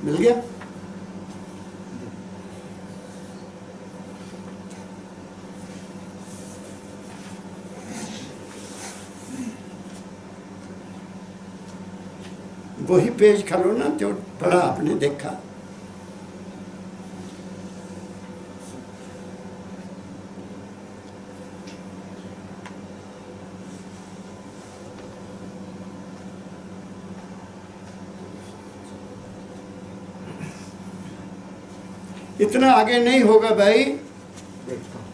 मिल गया? वही पेज खोलो ना जो पढ़ा आपने देखा। इतना आगे नहीं होगा भाई। देखता हूँ।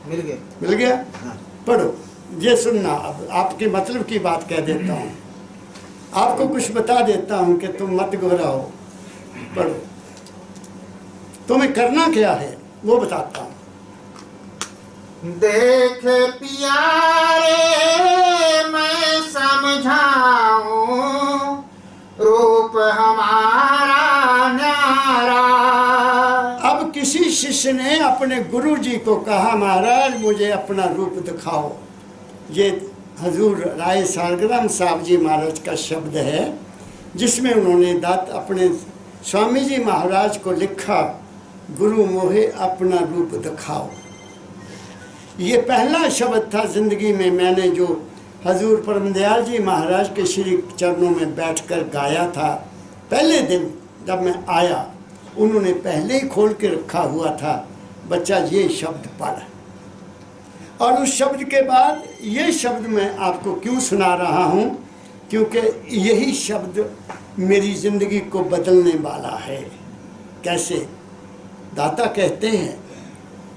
मिल गया? मिल गया? हाँ। पढ़ो। ये सुनना, अब आपके मतलब की बात कह देता हूँ, आपको कुछ बता देता हूँ कि तुम मत घबराओ। पढ़ो। तुम्हें करना क्या है वो बताता हूँ। देख प्यारे मैं समझाऊं रूप हमारा न्यारा। अब किसी शिष्य ने अपने गुरु जी को कहा, महाराज मुझे अपना रूप दिखाओ। ये हजूर राय सारग्राम साहब जी महाराज का शब्द है, जिसमें उन्होंने दात अपने स्वामी जी महाराज को लिखा, गुरु मोहे अपना रूप दिखाओ। ये पहला शब्द था ज़िंदगी में मैंने जो हजूर परमदयाल जी महाराज के श्री चरणों में बैठकर गाया था। पहले दिन जब मैं आया, उन्होंने पहले ही खोल के रखा हुआ था, बच्चा ये शब्द पढ़। और उस शब्द के बाद ये शब्द मैं आपको क्यों सुना रहा हूँ, क्योंकि यही शब्द मेरी ज़िंदगी को बदलने वाला है। कैसे? दाता कहते हैं,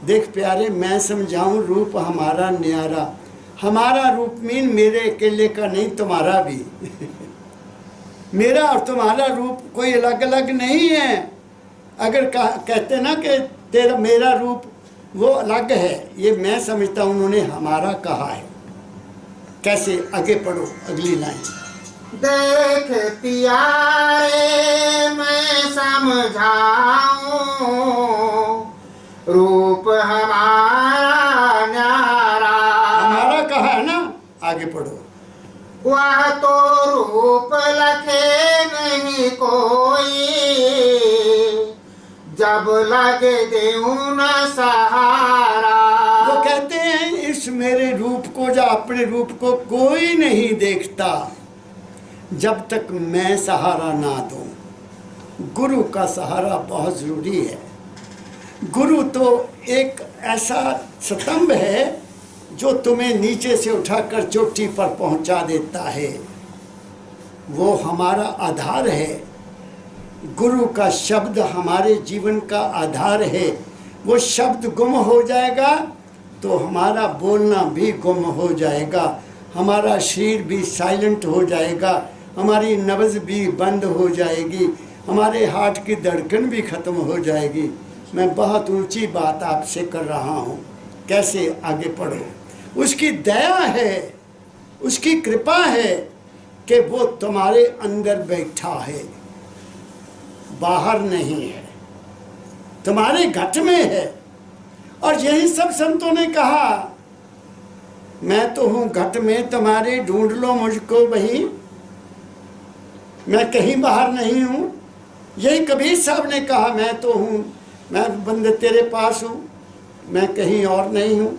देख प्यारे मैं समझाऊं रूप हमारा न्यारा। हमारा रूप मीन मेरे अकेले का नहीं, तुम्हारा भी। मेरा और तुम्हारा रूप कोई अलग अलग नहीं है। अगर कहते ना कि तेरा मेरा रूप वो अलग है, ये मैं समझता हूँ उन्होंने हमारा कहा है। कैसे? आगे पढ़ो अगली लाइन। देख प्यारे मैं समझाऊं, रूप हमारा न्यारा। हमारा कहा है ना, आगे पढ़ो। वह तो रूप लखे नहीं कोई, जब लगे देऊं न सहारा। वो कहते हैं इस मेरे रूप को, या अपने रूप को कोई नहीं देखता जब तक मैं सहारा ना दूं। गुरु का सहारा बहुत जरूरी है। गुरु तो एक ऐसा स्तंभ है जो तुम्हें नीचे से उठाकर चोटी पर पहुंचा देता है। वो हमारा आधार है। गुरु का शब्द हमारे जीवन का आधार है। वो शब्द गुम हो जाएगा तो हमारा बोलना भी गुम हो जाएगा, हमारा शरीर भी साइलेंट हो जाएगा, हमारी नब्ज़ भी बंद हो जाएगी, हमारे हार्ट की धड़कन भी ख़त्म हो जाएगी। मैं बहुत ऊंची बात आपसे कर रहा हूँ। कैसे? आगे पढ़ो। उसकी दया है, उसकी कृपा है कि वो तुम्हारे अंदर बैठा है, बाहर नहीं है, तुम्हारे घट में है। और यही सब संतों ने कहा, मैं तो हूँ घट में तुम्हारे, ढूंढ लो मुझको वहीं, मैं कहीं बाहर नहीं हूँ। यही कबीर साहब ने कहा, मैं तो हूँ, मैं बंदे तेरे पास हूँ, मैं कहीं और नहीं हूँ।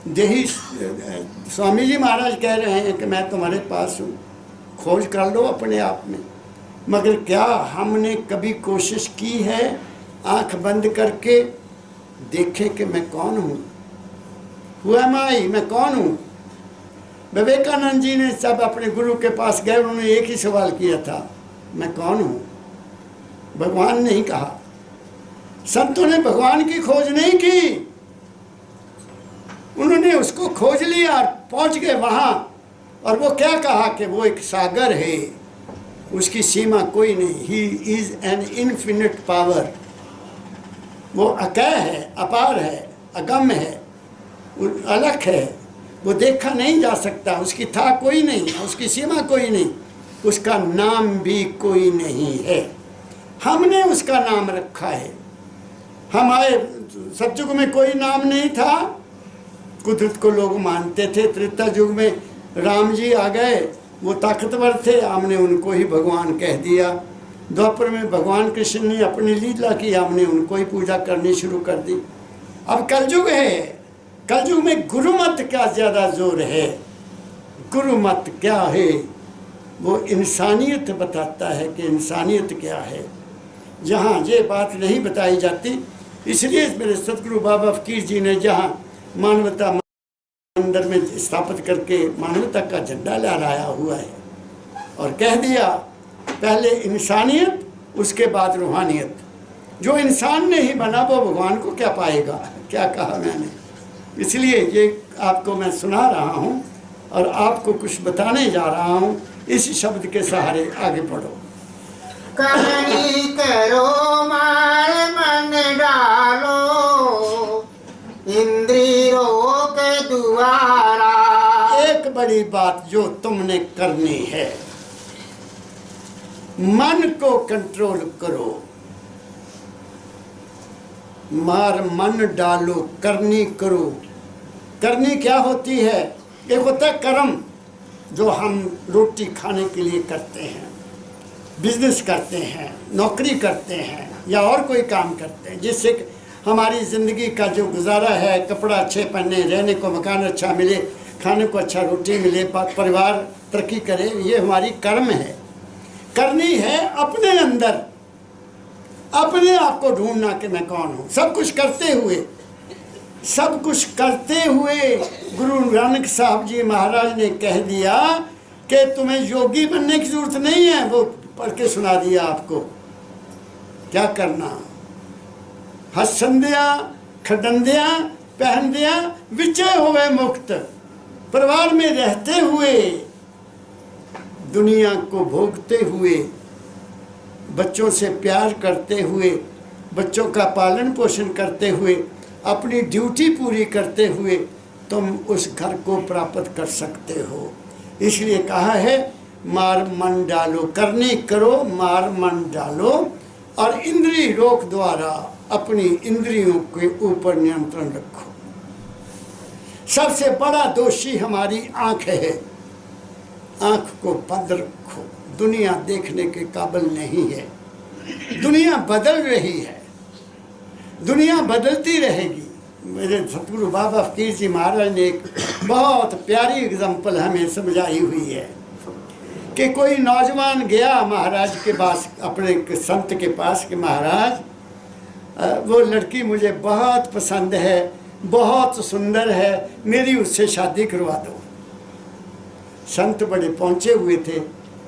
यही स्वामी जी महाराज कह रहे हैं कि मैं तुम्हारे पास हूँ, खोज कर लो अपने आप में। मगर क्या हमने कभी कोशिश की है आंख बंद करके देखें कि मैं कौन हूँ? हुआ माई, मैं कौन हूँ? विवेकानंद जी ने सब अपने गुरु के पास गए, उन्होंने एक ही सवाल किया था, मैं कौन हूँ? भगवान नहीं कहा। संतों ने भगवान की खोज नहीं की, उन्होंने उसको खोज लिया और पहुंच गए वहां। और वो क्या कहा कि वो एक सागर है, उसकी सीमा कोई नहीं। He is an infinite power. वो अकय है, अपार है, अगम्य है, अलग है, वो देखा नहीं जा सकता, उसकी था कोई नहीं, उसकी सीमा कोई नहीं, उसका नाम भी कोई नहीं है। हमने उसका नाम रखा है। हमारे सतयुग में कोई नाम नहीं था, कुदरत को लोग मानते थे। त्रेता युग में राम जी आ गए, वो ताकतवर थे, हमने उनको ही भगवान कह दिया। द्वापर में भगवान कृष्ण ने अपनी लीला की, हमने उनको ही पूजा करनी शुरू कर दी। अब कलयुग है, कलयुग में गुरुमत का ज़्यादा जोर है। गुरुमत क्या है? वो इंसानियत बताता है कि इंसानियत क्या है। जहाँ ये बात नहीं बताई जाती, इसलिए मेरे सतगुरु बाबा फकीर जी ने जहाँ मानवता मंदिर में स्थापित करके मानवता का झंडा लहराया हुआ है और कह दिया, पहले इंसानियत, उसके बाद रूहानियत। जो इंसान नहीं बना वो भगवान को क्या पाएगा? क्या कहा मैंने? इसलिए ये आपको मैं सुना रहा हूँ और आपको कुछ बताने जा रहा हूँ। इस शब्द के सहारे आगे बढ़ो। करनी करो मार मन डालो, इंद्री रोक दुआरा। एक बड़ी बात जो तुमने करनी है, मन को कंट्रोल करो। मार मन डालो, करनी करो। करनी क्या होती है? एक होता है कर्म, जो हम रोटी खाने के लिए करते हैं, बिजनेस करते हैं, नौकरी करते हैं या और कोई काम करते हैं, जिससे हमारी ज़िंदगी का जो गुजारा है, कपड़ा अच्छे पहने, रहने को मकान अच्छा मिले, खाने को अच्छा रोटी मिले, परिवार तरक्की करे, ये हमारी कर्म है। करनी है अपने अंदर, अपने आप को ढूंढना कि मैं कौन हूँ। सब कुछ करते हुए गुरु नानक साहब जी महाराज ने कह दिया कि तुम्हें योगी बनने की जरूरत नहीं है। वो पढ़ के सुना दिया आपको क्या करना। हसंदिया खडंदिया पहनदिया विचय होवे मुक्त। परिवार में रहते हुए, दुनिया को भोगते हुए, बच्चों से प्यार करते हुए, बच्चों का पालन पोषण करते हुए, अपनी ड्यूटी पूरी करते हुए तुम उस घर को प्राप्त कर सकते हो। इसलिए कहा है मार मन डालो, करनी करो मार मन डालो, और इंद्रिय रोक द्वारा अपनी इंद्रियों के ऊपर नियंत्रण रखो। सबसे बड़ा दोषी हमारी आंख है, आंख को बंद रखो। दुनिया देखने के काबिल नहीं है, दुनिया बदल रही है, दुनिया बदलती रहेगी। मेरे सतगुरु बाबा फकीर जी महाराज ने एक बहुत प्यारी एग्जाम्पल हमें समझाई हुई है कि कोई नौजवान गया महाराज के पास, अपने संत के पास, कि महाराज वो लड़की मुझे बहुत पसंद है, बहुत सुंदर है, मेरी उससे शादी करवा दो। संत बड़े पहुँचे हुए थे,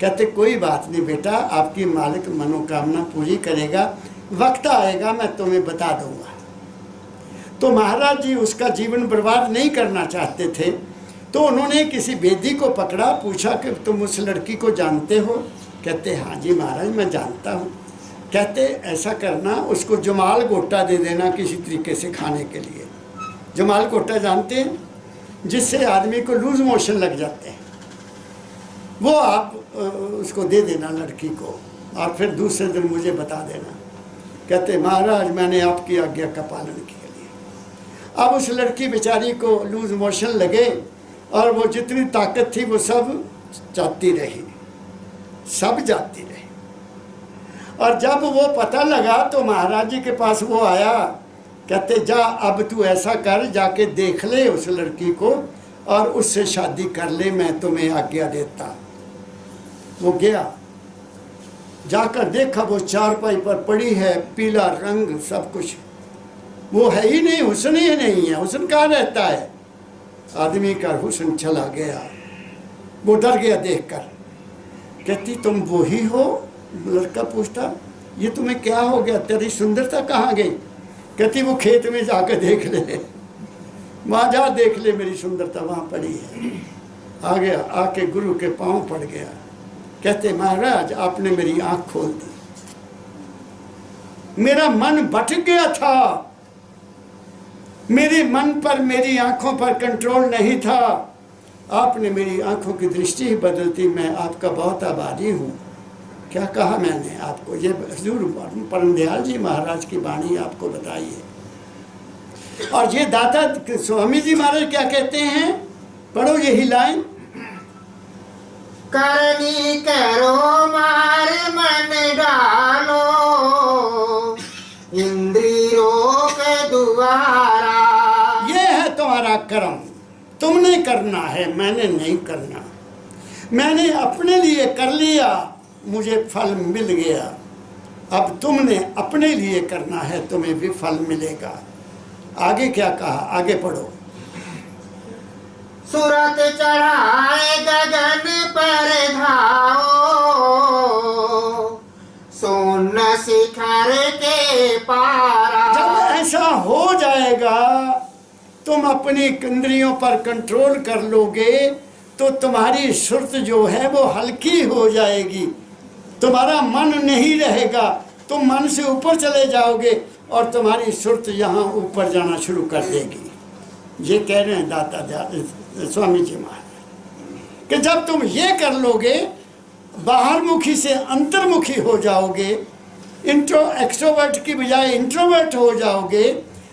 कहते कोई बात नहीं बेटा, आपकी मालिक मनोकामना पूरी करेगा, वक्त आएगा मैं तुम्हें बता दूंगा। तो महाराज जी उसका जीवन बर्बाद नहीं करना चाहते थे, तो उन्होंने किसी वेदी को पकड़ा, पूछा कि तुम उस लड़की को जानते हो? कहते हाँ जी महाराज मैं जानता हूँ। कहते ऐसा करना, उसको जमाल गोटा दे देना किसी तरीके से खाने के लिए। जमाल गोटा जानते हैं, जिससे आदमी को लूज मोशन लग जाते हैं, वो आप उसको दे देना लड़की को, और फिर दूसरे दिन मुझे बता देना। कहते महाराज मैंने आपकी आज्ञा का पालन किया लिया। अब उस लड़की बेचारी को लूज मोशन लगे, और वो जितनी ताकत थी वो सब जाती रही, सब जाती रही। और जब वो पता लगा तो महाराज जी के पास वो आया, कहते जा अब तू ऐसा कर, जाके देख ले उस लड़की को और उससे शादी कर ले, मैं तुम्हें आज्ञा देता। वो गया, जाकर देखा वो चारपाई पर पड़ी है, पीला रंग सब कुछ, वो है ही नहीं, हुस्न ही नहीं है। हुस्न कहाँ रहता है? आदमी का हुस्न चला गया। वो डर गया देखकर। कहती तुम वो ही हो? लड़का पूछता ये तुम्हें क्या हो गया, तेरी सुंदरता कहाँ गई? कहती वो खेत में जाकर देख ले, वहाँ जा देख ले, मेरी सुंदरता वहाँ पड़ी है। आ गया, आके गुरु के पाँव पड़ गया। कहते महाराज आपने मेरी आंख खोल दी, मेरा मन भटक गया था, मेरे मन पर, मेरी आंखों पर कंट्रोल नहीं था, आपने मेरी आंखों की दृष्टि ही बदल दी। मैं आपका बहुत आभारी हूँ। क्या कहा मैंने आपको? ये हजूर परमदयाल जी महाराज की वाणी आपको बताई है। और ये दाता स्वामी जी महाराज क्या कहते हैं, पढ़ो यही लाइन, करनी करो मार मन डालो, इंद्री रोक द्वारा। ये है तुम्हारा कर्म, तुमने करना है, मैंने नहीं करना। मैंने अपने लिए कर लिया, मुझे फल मिल गया। अब तुमने अपने लिए करना है, तुम्हें भी फल मिलेगा। आगे क्या कहा, आगे पढ़ो। सूरत चढ़ाए गगन पर धाओ, सोन शिखर के पारा। जब ऐसा हो जाएगा, तुम अपनी इंद्रियों पर कंट्रोल कर लोगे, तो तुम्हारी सुरत जो है वो हल्की हो जाएगी, तुम्हारा मन नहीं रहेगा, तुम मन से ऊपर चले जाओगे और तुम्हारी सुरत यहाँ ऊपर जाना शुरू कर देगी। ये कह रहे हैं दाता स्वामी जी महाराज कि जब तुम ये कर लोगे, बाहरमुखी से अंतर्मुखी हो जाओगे, एक्सट्रोवर्ट की बजाय इंट्रोवर्ट हो जाओगे,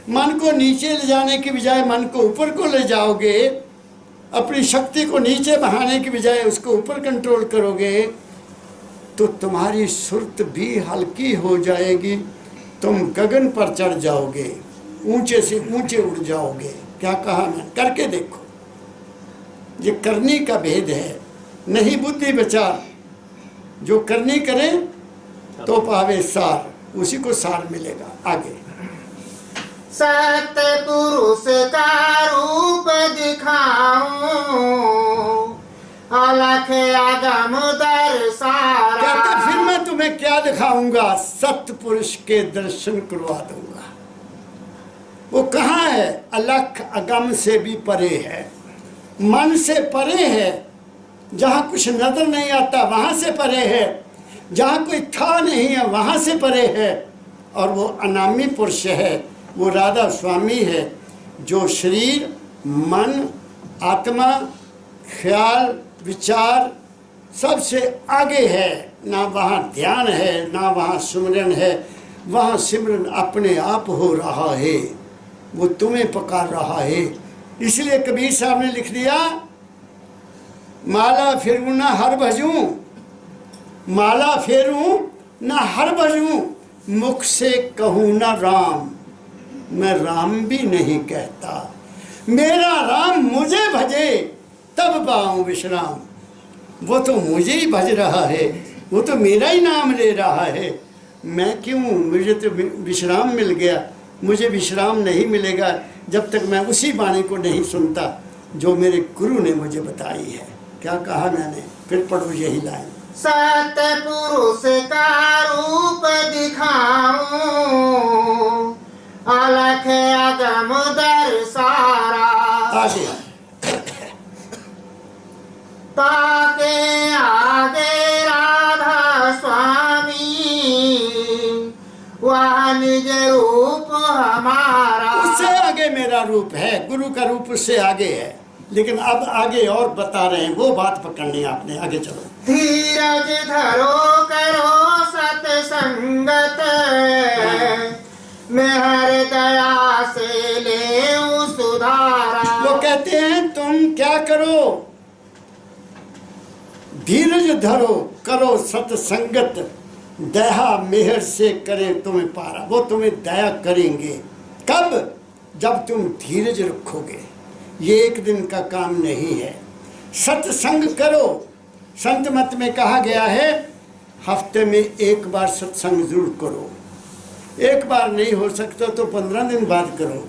मन को नीचे ले जाने की बजाय मन को ऊपर को ले जाओगे, अपनी शक्ति को नीचे बहाने की बजाय उसको ऊपर कंट्रोल करोगे, तो तुम्हारी सुरत भी हल्की हो जाएगी, तुम गगन पर चढ़ जाओगे, ऊंचे से ऊंचे उड़ जाओगे। क्या कहा मैं? करके देखो। ये करनी का भेद है, नहीं बुद्धि विचार। जो करनी करे तो पावे सार, उसी को सार मिलेगा। आगे सत्य पुरुष का रूप दिखाऊं, अलख आगम दर्शारा। कहते फिर मैं तुम्हें क्या दिखाऊंगा? सत्य पुरुष के दर्शन करवा दूंगा। वो कहाँ है? अलख अगम से भी परे है, मन से परे है, जहाँ कुछ नजर नहीं आता वहाँ से परे है, जहाँ कोई था नहीं है वहाँ से परे है। और वो अनामी पुरुष है, वो राधा स्वामी है, जो शरीर, मन, आत्मा, ख्याल, विचार सबसे आगे है, ना वहाँ ध्यान है ना वहाँ सुमरन है। वहाँ सिमरन अपने आप हो रहा है, वो तुम्हें पुकार रहा है। इसलिए कबीर साहब ने लिख दिया, माला फेरूं ना हर भजूं, माला फेरूं ना हर भजूं, मुख से कहूँ ना राम, मैं राम भी नहीं कहता। मेरा राम मुझे भजे तब पाऊं विश्राम। वो तो मुझे ही भज रहा है, वो तो मेरा ही नाम ले रहा है। मैं क्यों, मुझे तो विश्राम मिल गया। मुझे विश्राम नहीं मिलेगा जब तक मैं उसी वाणी को नहीं सुनता जो मेरे गुरु ने मुझे बताई है। क्या कहा मैंने, फिर पढ़ो यही लाइन। सतपुरुष का रूप दिखाऊं, अलख अगम दर्शारा। आगे ताके आगे राधा स्वामी, वह निज रूप हमारा। उससे आगे मेरा रूप है, गुरु का रूप उससे आगे है। लेकिन अब आगे और बता रहे हैं, वो बात पकड़नी है आपने। आगे चलो। धीरज धरो करो सतसंगत, मैं हर दया से ले सुधारा। वो कहते हैं तुम क्या करो, धीरज धरो करो सतसंगत, दया मेहर से करे तुम्हें पारा। वो तुम्हें दया करेंगे कब, जब तुम धीरज रखोगे। ये एक दिन का काम नहीं है। सत्संग करो। संत मत में कहा गया है, हफ्ते में एक बार सत्संग जरूर करो। एक बार नहीं हो सकता तो 15 दिन बाद करो,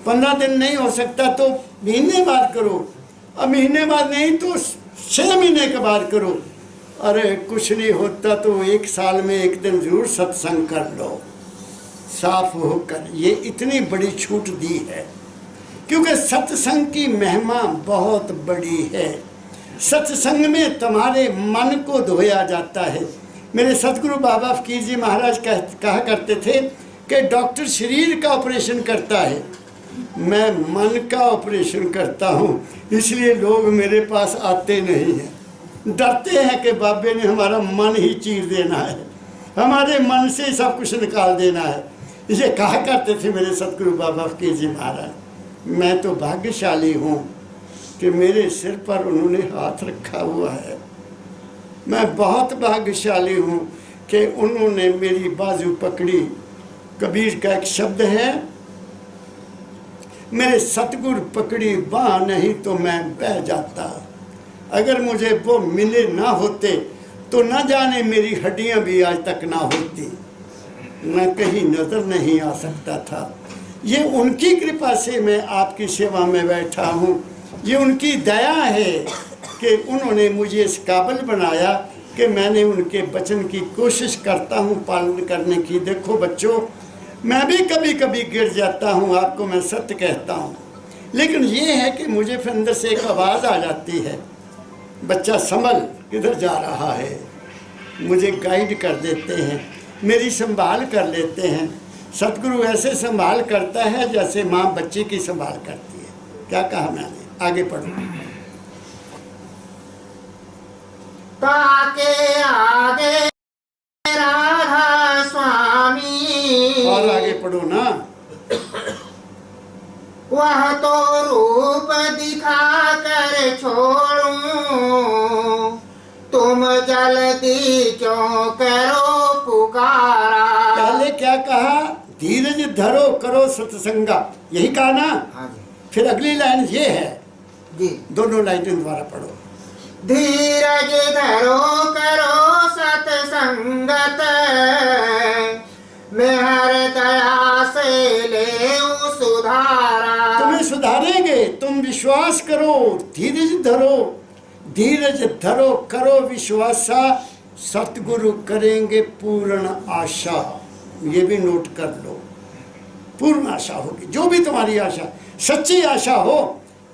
15 दिन नहीं हो सकता तो महीने बाद करो, अब महीने बाद नहीं तो 6 महीने के बाद करो। अरे कुछ नहीं होता तो 1 साल में एक दिन जरूर सत्संग कर लो, साफ होकर। ये इतनी बड़ी छूट दी है क्योंकि सत्संग की महिमा बहुत बड़ी है। सत्संग में तुम्हारे मन को धोया जाता है। मेरे सतगुरु बाबा फकीर जी महाराज कहा करते थे कि डॉक्टर शरीर का ऑपरेशन करता है, मैं मन का ऑपरेशन करता हूँ। इसलिए लोग मेरे पास आते नहीं हैं, डरते हैं कि बाबे ने हमारा मन ही चीर देना है, हमारे मन से सब कुछ निकाल देना है। इसे कहा करते थे मेरे सतगुरु बाबा फकीर जी महाराज। मैं तो भाग्यशाली हूँ कि मेरे सिर पर उन्होंने हाथ रखा हुआ है। मैं बहुत भाग्यशाली हूँ कि उन्होंने मेरी बाजू पकड़ी। कबीर का एक शब्द है, मेरे सतगुरु पकड़ी बाह नहीं तो मैं बह जाता। अगर मुझे वो मिले ना होते तो न जाने मेरी हड्डियां भी आज तक ना होती, मैं कहीं नजर नहीं आ सकता था। ये उनकी कृपा से मैं आपकी सेवा में बैठा हूँ। ये उनकी दया है कि उन्होंने मुझे इस काबिल बनाया कि मैंने उनके वचन की कोशिश करता हूँ पालन करने की। देखो बच्चों, मैं भी कभी कभी गिर जाता हूँ, आपको मैं सत्य कहता हूँ। लेकिन ये है कि मुझे फिर अंदर से एक आवाज़ आ जाती है, बच्चा संभल, किधर जा रहा है। मुझे गाइड कर देते हैं, मेरी संभाल कर लेते हैं। सतगुरु ऐसे संभाल करता है जैसे माँ बच्चे की संभाल करती है। क्या कहा मैंने, आगे पढ़ो। ताके आगे राधा स्वामी, और आगे पढ़ो ना। वह तो रूप दिखा कर छोड़ूं, तुम जल्दी क्यों करो पुकारा। पहले क्या कहा, धीरज धरो करो सत्संगा, यही कहा ना। हाँ जी। फिर अगली लाइन ये है जी, दोनों लाइनें दोबारा पढ़ो। धीरज धरो करो सतसंगत, मैं हर दया से ले सुधारा। तुम्हें सुधारेंगे, तुम विश्वास करो, धीरज धरो, धीरज धरो करो विश्वासा, सतगुरु करेंगे पूर्ण आशा। ये भी नोट कर लो, पूर्ण आशा होगी। जो भी तुम्हारी आशा, सच्ची आशा हो,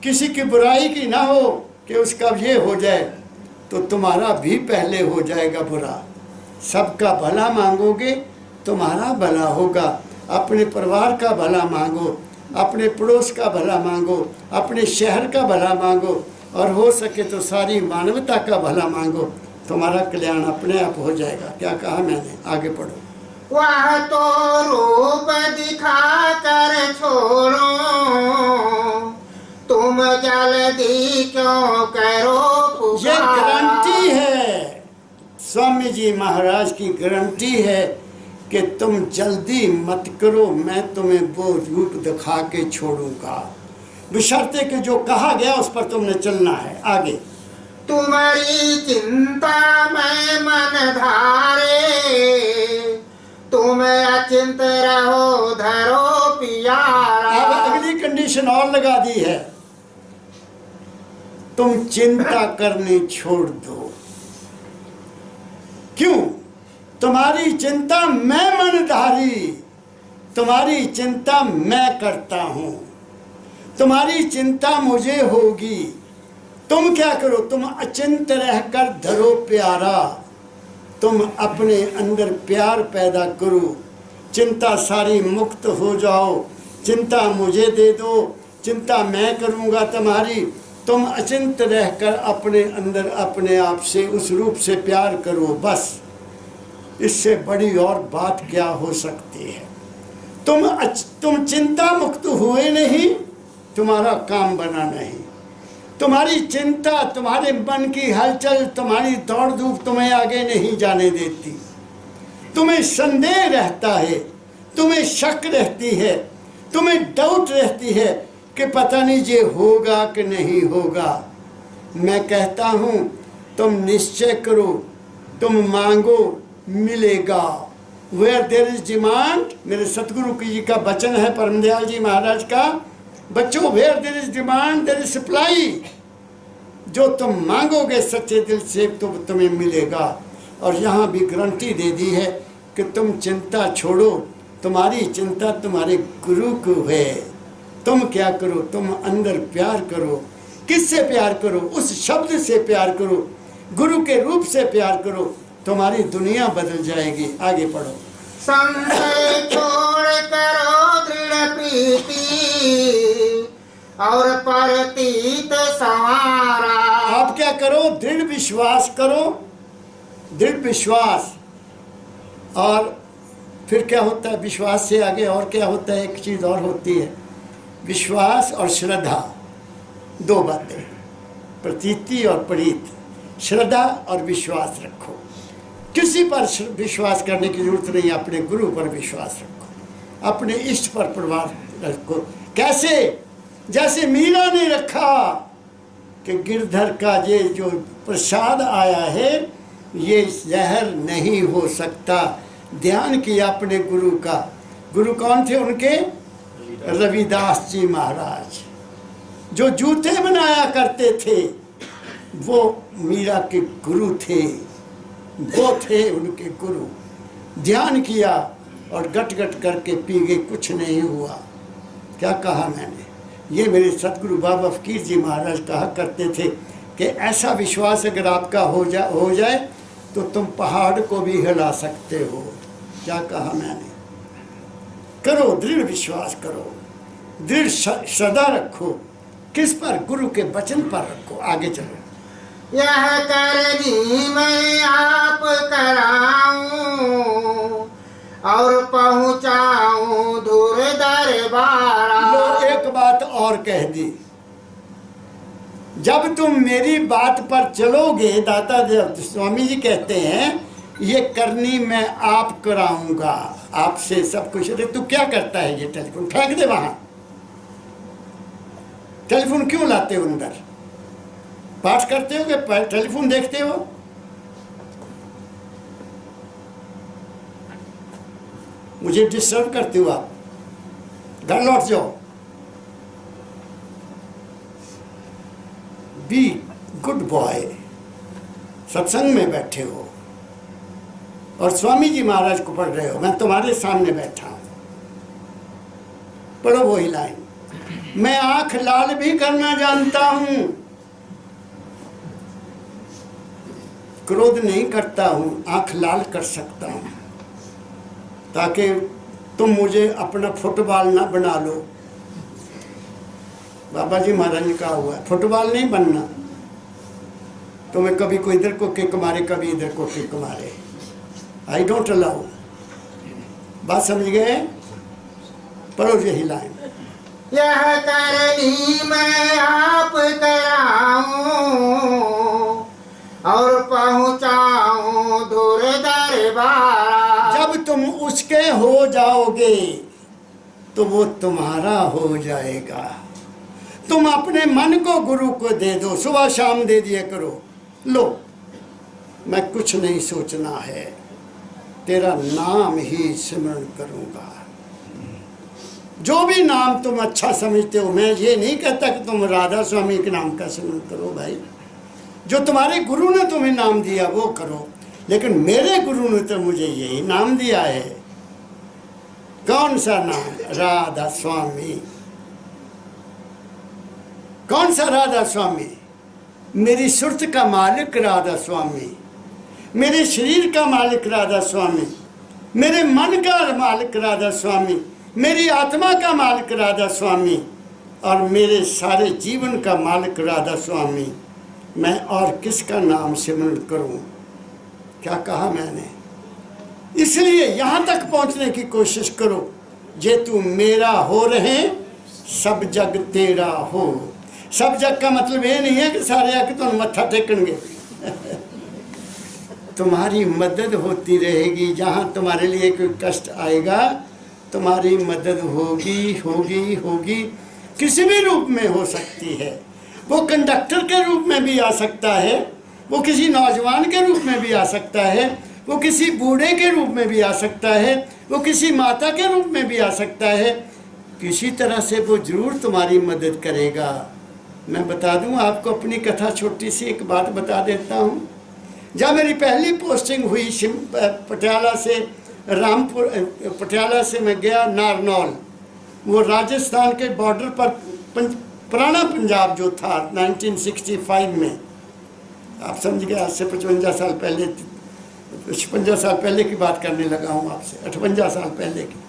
किसी की बुराई की ना हो कि उसका ये हो जाए तो तुम्हारा भी पहले हो जाएगा बुरा। सबका भला मांगोगे तुम्हारा भला होगा। अपने परिवार का भला मांगो, अपने पड़ोस का भला मांगो, अपने शहर का भला मांगो, और हो सके तो सारी मानवता का भला मांगो। तुम्हारा कल्याण अपने आप हो जाएगा। क्या कहा मैंने? आगे पढ़ो। वह तो रूप दिखा कर छोड़ो, तुम जल्दी क्यों करो ये पुकारा। गारंटी है, स्वामी जी महाराज की गारंटी है कि तुम जल्दी मत करो, मैं तुम्हें वो रूप दिखा के छोड़ूंगा, बशर्ते कि जो कहा गया उस पर तुमने चलना है। आगे। तुम्हारी चिंता में मन धारे, तुम अचिंत रहो धरो पियारा। अब अगली कंडीशन और लगा दी है, तुम चिंता करनी छोड़ दो। क्यों? तुम्हारी चिंता मैं मनधारी, तुम्हारी चिंता मैं करता हूं, तुम्हारी चिंता मुझे होगी। तुम क्या करो? तुम अचिंत रहकर धरो प्यारा, तुम अपने अंदर प्यार पैदा करो, चिंता सारी मुक्त हो जाओ, चिंता मुझे दे दो, चिंता मैं करूँगा तुम्हारी। तुम अचिंत रहकर अपने अंदर अपने आप से उस रूप से प्यार करो, बस। इससे बड़ी और बात क्या हो सकती है? तुम चिंता मुक्त हुए नहीं, तुम्हारा काम बना नहीं। तुम्हारी चिंता, तुम्हारे मन की हलचल, तुम्हारी दौड़ धूप तुम्हें आगे नहीं जाने देती। तुम्हें संदेह रहता है, तुम्हें शक रहती है, तुम्हें डाउट रहती है कि पता नहीं ये होगा कि नहीं होगा। मैं कहता हूँ तुम निश्चय करो, तुम मांगो, मिलेगा। वेयर देयर इज डिमांड, मेरे सतगुरु जी का वचन है, परमदयाल जी महाराज का। बच्चों, where there is demand there is supply. जो तुम मांगोगे सच्चे दिल से तो तुम्हें मिलेगा। और यहाँ भी गारंटी दे दी है कि तुम चिंता छोड़ो, तुम्हारी चिंता तुम्हारे गुरु को है। तुम क्या करो? तुम अंदर प्यार करो। किससे प्यार करो? उस शब्द से प्यार करो, गुरु के रूप से प्यार करो, तुम्हारी दुनिया बदल जाएगी। आगे पढ़ो। संशय छोड़ करो दृढ़ प्रीति, और परतीत संवारा। आप क्या करो? दृढ़ विश्वास करो, दृढ़ विश्वास। और फिर क्या होता है? विश्वास से आगे और क्या होता है? एक चीज़ और होती है, विश्वास और श्रद्धा, दो बातें, प्रतीति और प्रीत। श्रद्धा और विश्वास रखो। किसी पर विश्वास करने की जरूरत नहीं, अपने गुरु पर विश्वास रखो, अपने इष्ट पर प्रभाव रखो। कैसे? जैसे मीरा ने रखा कि गिरधर का ये जो प्रसाद आया है ये जहर नहीं हो सकता। ध्यान किया अपने गुरु का। गुरु कौन थे उनके? रविदास जी महाराज, जो जूते बनाया करते थे, वो मीरा के गुरु थे, वो थे उनके गुरु। ध्यान किया और गट गट करके पी गए, कुछ नहीं हुआ। क्या कहा मैंने? ये मेरे सतगुरु बाबा फकीर जी महाराज कहा करते थे कि ऐसा विश्वास अगर आपका हो जाए तो तुम पहाड़ को भी हिला सकते हो। क्या कहा मैंने? करो, दृढ़ विश्वास करो, दृढ़ श्रद्धा रखो। किस पर? गुरु के वचन पर रखो। आगे चलो। यह करनी मैं आप कराऊं, और पहुंचाऊं दूर दरबारा। लो, एक बात और कह दी। जब तुम मेरी बात पर चलोगे, दाता स्वामी जी कहते हैं ये करनी मैं आप कराऊंगा, आपसे सब कुछ। अरे तू क्या करता है? ये टेलीफोन फेंक दे वहां। टेलीफोन क्यों लाते हो अंदर? पाठ करते हो कि टेलीफोन देखते हो? मुझे डिस्टर्ब करते हो आप। घर लौट जाओ। Be good boy. सत्संग में बैठे हो और स्वामी जी महाराज को पढ़ रहे हो, मैं तुम्हारे सामने बैठा हूं। पढ़ो वही लाइन। मैं आंख लाल भी करना जानता हूं, क्रोध नहीं करता हूं, आंख लाल कर सकता हूं, ताकि तुम मुझे अपना फुटबॉल ना बना लो। बाबा जी महाराज ने कहा हुआ है फुटबॉल नहीं बनना। तुम्हें कभी कोई इधर को किक मारे, कभी इधर को किक मारे। I don't allow. बात समझ गए? पढ़ो यही लाइन। यह करनी मैं आप कराऊं और पहुंचाऊं दूर दरबारा। जब तुम उसके हो जाओगे तो वो तुम्हारा हो जाएगा। तुम अपने मन को गुरु को दे दो, सुबह शाम दे दिया करो। लो, मैं कुछ नहीं सोचना है, तेरा नाम ही सिमरण करूंगा। जो भी नाम तुम अच्छा समझते हो, मैं ये नहीं कहता कि तुम राधा स्वामी के नाम का सिमरण करो भाई। जो तुम्हारे गुरु ने तुम्हें नाम दिया वो करो, लेकिन मेरे गुरु ने तो मुझे यही नाम दिया है। कौन सा नाम? राधा स्वामी। कौन सा राधा स्वामी? मेरी सुरत का मालिक राधा स्वामी, मेरे शरीर का मालिक राधा स्वामी, मेरे मन का मालिक राधा स्वामी, मेरी आत्मा का मालिक राधा स्वामी, और मेरे सारे जीवन का मालिक राधा स्वामी। मैं और किसका नाम सिमरण करूं? क्या कहा मैंने? इसलिए यहाँ तक पहुँचने की कोशिश करो। जे तू मेरा हो रहे, सब जग तेरा हो। सब जग का मतलब ये नहीं है कि सारे आके तुम मत्था टेकणगे। तुम्हारी मदद होती रहेगी। जहाँ तुम्हारे लिए कोई कष्ट आएगा, तुम्हारी मदद होगी होगी होगी। किसी भी रूप में हो सकती है। वो कंडक्टर के रूप में भी आ सकता है, वो किसी नौजवान के रूप में भी आ सकता है, वो किसी बूढ़े के रूप में भी आ सकता है, वो किसी माता के रूप में भी आ सकता है। किसी तरह से वो जरूर तुम्हारी मदद करेगा। मैं बता दूं आपको अपनी कथा, छोटी सी एक बात बता देता हूँ। जब मेरी पहली पोस्टिंग हुई पटियाला से रामपुर, पटियाला से मैं गया नारनौल, वो राजस्थान के बॉर्डर पर पुराना पंजाब जो था 1965 में। आप समझ गए, आज से 55 साल पहले, 56 साल पहले की बात करने लगा हूँ आपसे, 58 साल पहले की।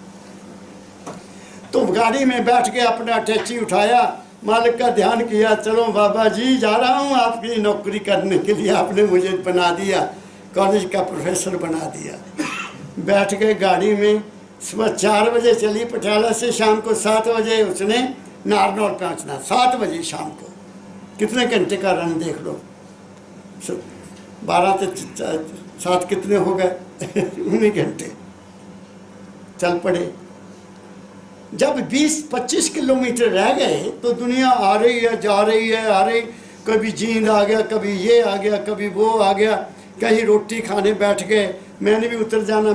तो गाड़ी में बैठ के अपना अटैची उठाया, मालिक का ध्यान किया, चलो बाबा जी जा रहा हूँ आपकी नौकरी करने के लिए। आपने मुझे बना दिया, कॉलेज का प्रोफेसर बना दिया। बैठ गए गाड़ी में, सुबह 4 बजे चली पटियाला से, शाम को 7 बजे उसने नारनौल पहुँचना। 7 बजे शाम को, कितने घंटे का रन देख लो। 12 से 7 कितने हो गए? 19 घंटे चल पड़े। जब 20-25 किलोमीटर रह गए तो दुनिया आ रही है, जा रही है, आ रही। कभी जींद आ गया, कभी ये आ गया, कभी वो आ गया। कहीं रोटी खाने बैठ गए, मैंने भी उतर जाना।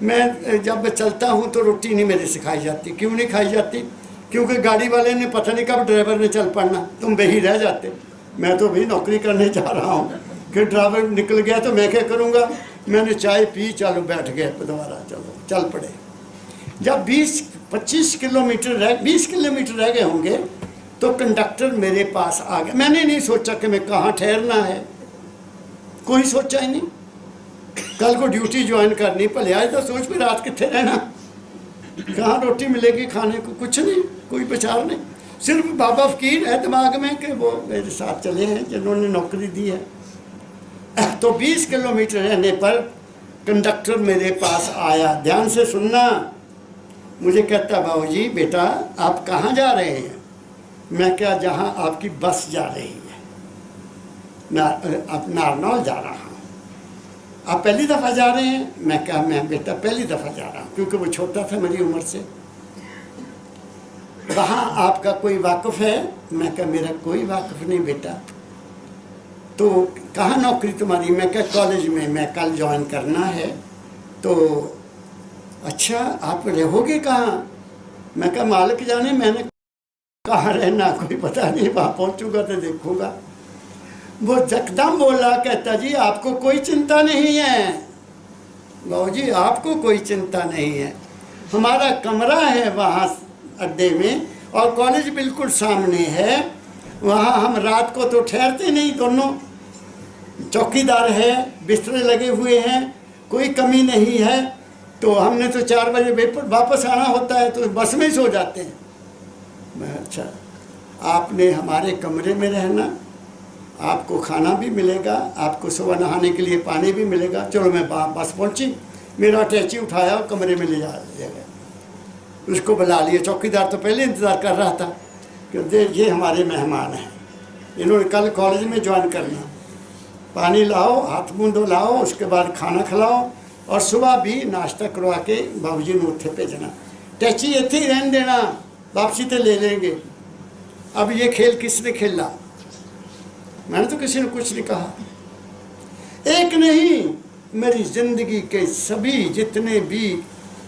मैं जब चलता हूँ तो रोटी नहीं मेरी सिखाई जाती। क्यों नहीं खाई जाती? क्योंकि गाड़ी वाले ने पता नहीं कब ड्राइवर ने चल पड़ना, तुम वही रह जाते। मैं तो भी नौकरी करने जा रहा हूँ कि ड्राइवर निकल गया तो मैं क्या करूँगा। मैंने चाय पी, चलो बैठ गए दोबारा, चलो चल पड़े। जब 20-25 किलोमीटर 20 किलोमीटर रह गए होंगे तो कंडक्टर मेरे पास आ गया। मैंने नहीं सोचा कि मैं कहाँ ठहरना है, कोई सोचा ही नहीं। कल को ड्यूटी ज्वाइन करनी, भले आज तो सोच भी रात कितने रहना, कहाँ रोटी मिलेगी खाने को, कुछ नहीं, कोई विचार नहीं। सिर्फ बाबा फकीर है दिमाग में कि वो मेरे साथ चले हैं जिन्होंने नौकरी दी है। तो 20 किलोमीटर रहने पर कंडक्टर मेरे पास आया। ध्यान से सुनना। मुझे कहता, बाबूजी बेटा आप कहाँ जा रहे हैं? मैं क्या, जहाँ आपकी बस जा रही है, अब नारनौल जा रहा हूँ। आप पहली दफ़ा जा रहे हैं? मैं क्या, मैं बेटा पहली दफ़ा जा रहा हूँ, क्योंकि वो छोटा था मेरी उम्र से। वहाँ आपका कोई वाकिफ़ है? मैं क्या, मेरा कोई वाकिफ़ नहीं बेटा। तो कहाँ नौकरी तुम्हारी? मैं क्या, कॉलेज में, मैं कल ज्वाइन करना है। तो अच्छा आप रहोगे कहाँ? मैं क्या, मालिक जाने, मैंने कहाँ रहना कोई पता नहीं, वहाँ पहुँचूंगा तो देखूंगा। वो यकदम बोला, कहता जी आपको कोई चिंता नहीं है बाबू जी, आपको कोई चिंता नहीं है। हमारा कमरा है वहाँ अड्डे में और कॉलेज बिल्कुल सामने है। वहाँ हम रात को तो ठहरते नहीं, दोनों चौकीदार है, बिस्तरे लगे हुए हैं, कोई कमी नहीं है। तो हमने तो 4 बजे वापस आना होता है, तो बस में ही सो जाते हैं। मैं अच्छा, आपने हमारे कमरे में रहना? आपको खाना भी मिलेगा, आपको सुबह नहाने के लिए पानी भी मिलेगा। चलो मैं बस पहुंची, मेरा अटैची उठाया और कमरे में ले जा गया, उसको बुला लिया। चौकीदार तो पहले इंतज़ार कर रहा था कि ये हमारे मेहमान हैं, इन्होंने कल कॉलेज में ज्वाइन करना, पानी लाओ, हाथ मुँह धुलाओ, उसके बाद खाना खिलाओ और सुबह भी नाश्ता करवा के बाबूजी ने उत्थे भेजना। टैची इत्थे ही रहने देना, वापसी तो ले लेंगे। अब ये खेल किसने खेला? मैंने तो किसी ने कुछ नहीं कहा। एक नहीं, मेरी ज़िंदगी के सभी जितने भी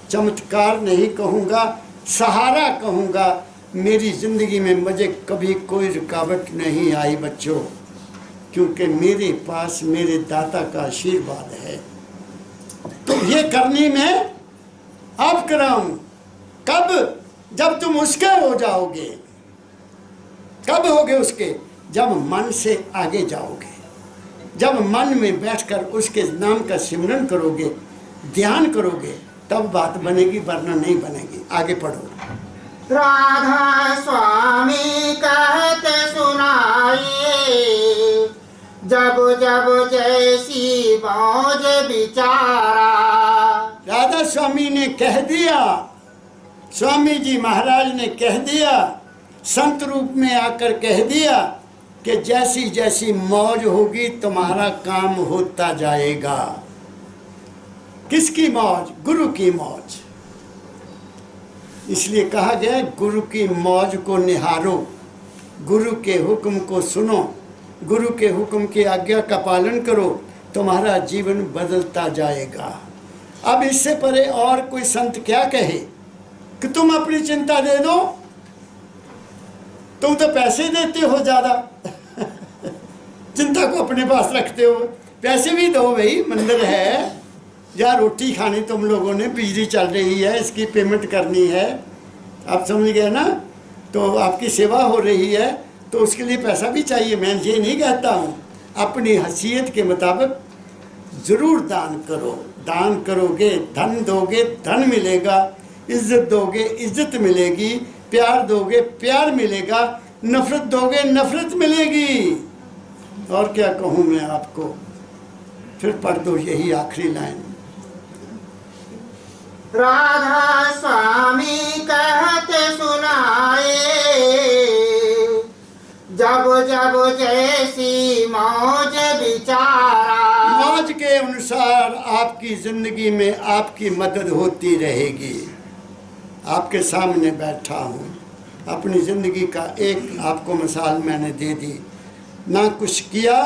चमत्कार नहीं कहूँगा, सहारा कहूँगा, मेरी ज़िंदगी में मुझे कभी कोई रुकावट नहीं आई बच्चों, क्योंकि मेरे पास मेरे दाता का आशीर्वाद है। तो ये करनी मैं आप कराऊं कब? जब तुम उसके हो जाओगे। कब होगे उसके? जब मन से आगे जाओगे, जब मन में बैठकर उसके नाम का सिमरन करोगे, ध्यान करोगे, तब बात बनेगी, वरना नहीं बनेगी। आगे पढ़ो। राधा स्वामी कहते सुनाइए, जब जब जैसी मौज बिचारा। राधा स्वामी ने कह दिया, स्वामी जी महाराज ने कह दिया, संत रूप में आकर कह दिया कि जैसी जैसी मौज होगी तुम्हारा काम होता जाएगा। किसकी मौज? गुरु की मौज। इसलिए कहा गया गुरु की मौज को निहारो, गुरु के हुक्म को सुनो, गुरु के हुक्म की आज्ञा का पालन करो, तुम्हारा जीवन बदलता जाएगा। अब इससे परे और कोई संत क्या कहे कि तुम अपनी चिंता दे दो, तुम तो पैसे देते हो ज़्यादा चिंता को अपने पास रखते हो। पैसे भी दो भाई, मंदिर है, या रोटी खानी तुम लोगों ने, बिजली चल रही है, इसकी पेमेंट करनी है, आप समझ गए ना? तो आपकी सेवा हो रही है, तो उसके लिए पैसा भी चाहिए। मैं ये नहीं कहता हूँ, अपनी हैसियत के मुताबिक ज़रूर दान करो। दान करोगे धन दोगे, धन मिलेगा, इज्जत दोगे, इज्जत मिलेगी, प्यार दोगे, प्यार मिलेगा, नफरत दोगे, नफरत मिलेगी। और क्या कहूँ मैं आपको? फिर पढ़ दो यही आखिरी लाइन। राधा स्वामी कहते सुनाए, जब जब जैसी मौज बिचारा। मौज के अनुसार आपकी ज़िंदगी में आपकी मदद होती रहेगी। आपके सामने बैठा हूँ, अपनी ज़िंदगी का एक आपको मिसाल मैंने दे दी। ना कुछ किया,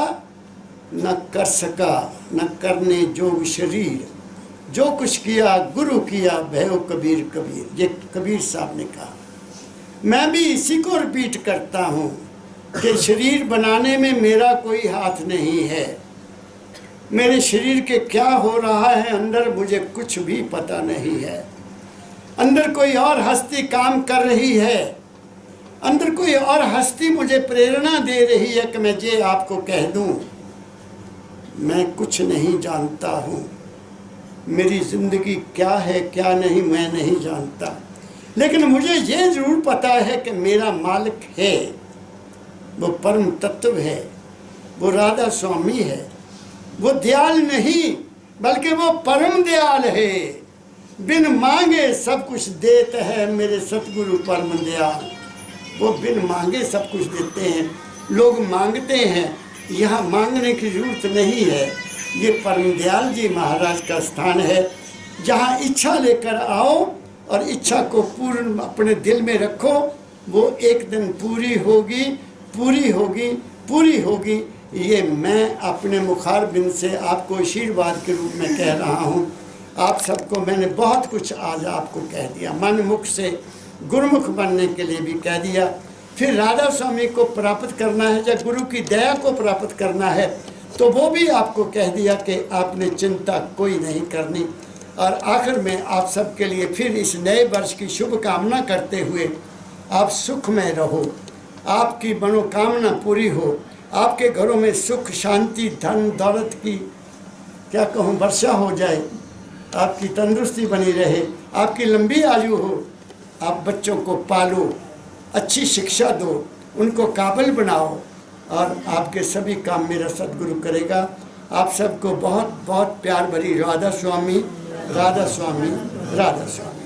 न कर सका, न करने जोग शरीर, जो कुछ किया गुरु किया, भयो कबीर कबीर। ये कबीर साहब ने कहा। मैं भी इसी को रिपीट करता हूँ कि शरीर बनाने में मेरा कोई हाथ नहीं है। मेरे शरीर के क्या हो रहा है अंदर, मुझे कुछ भी पता नहीं है। अंदर कोई और हस्ती काम कर रही है, अंदर कोई और हस्ती मुझे प्रेरणा दे रही है कि मैं ये आपको कह दूं। मैं कुछ नहीं जानता हूँ, मेरी ज़िंदगी क्या है क्या नहीं मैं नहीं जानता, लेकिन मुझे ये ज़रूर पता है कि मेरा मालिक है, वो परम तत्व है, वो राधा स्वामी है। वो दयाल नहीं बल्कि वो परम दयाल है। बिन मांगे सब कुछ देते हैं मेरे सतगुरु परम दयाल। वो बिन मांगे सब कुछ देते हैं। लोग मांगते हैं, यहाँ मांगने की जरूरत नहीं है। ये परम दयाल जी महाराज का स्थान है, जहाँ इच्छा लेकर आओ और इच्छा को पूर्ण अपने दिल में रखो। वो एक दिन पूरी होगी, पूरी होगी, पूरी होगी। ये मैं अपने मुखारबिंद से आपको आशीर्वाद के रूप में कह रहा हूँ। आप सबको मैंने बहुत कुछ आज आपको कह दिया, मन मुख से गुरुमुख बनने के लिए भी कह दिया। फिर राधा स्वामी को प्राप्त करना है या गुरु की दया को प्राप्त करना है तो वो भी आपको कह दिया कि आपने चिंता कोई नहीं करनी। और आखिर में आप सबके लिए फिर इस नए वर्ष की शुभकामना करते हुए, आप सुख में रहो, आपकी मनोकामना पूरी हो, आपके घरों में सुख शांति धन दौलत की क्या कहूँ वर्षा हो जाए, आपकी तंदुरुस्ती बनी रहे, आपकी लंबी आयु हो। आप बच्चों को पालो, अच्छी शिक्षा दो, उनको काबिल बनाओ और आपके सभी काम मेरा सद्गुरु करेगा। आप सबको बहुत बहुत प्यार भरी राधा स्वामी, राधा स्वामी, राधा स्वामी।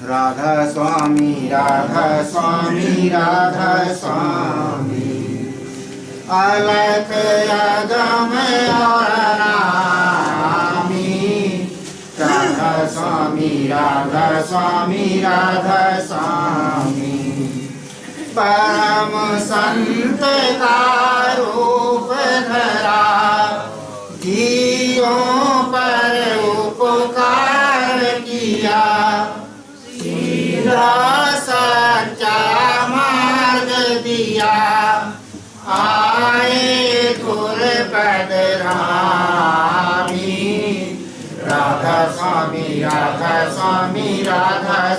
राधा स्वामी, राधा स्वामी, राधा स्वामी, अलख यादव में और नामी। राधा स्वामी, राधा स्वामी, राधा स्वामी, परम संत का रूप धरा, जीवों पर उपकार किया, सीधा सच्चा मार्ग दिया, आए गुरपद रामी। राधा स्वामी, राधा स्वामी, राधा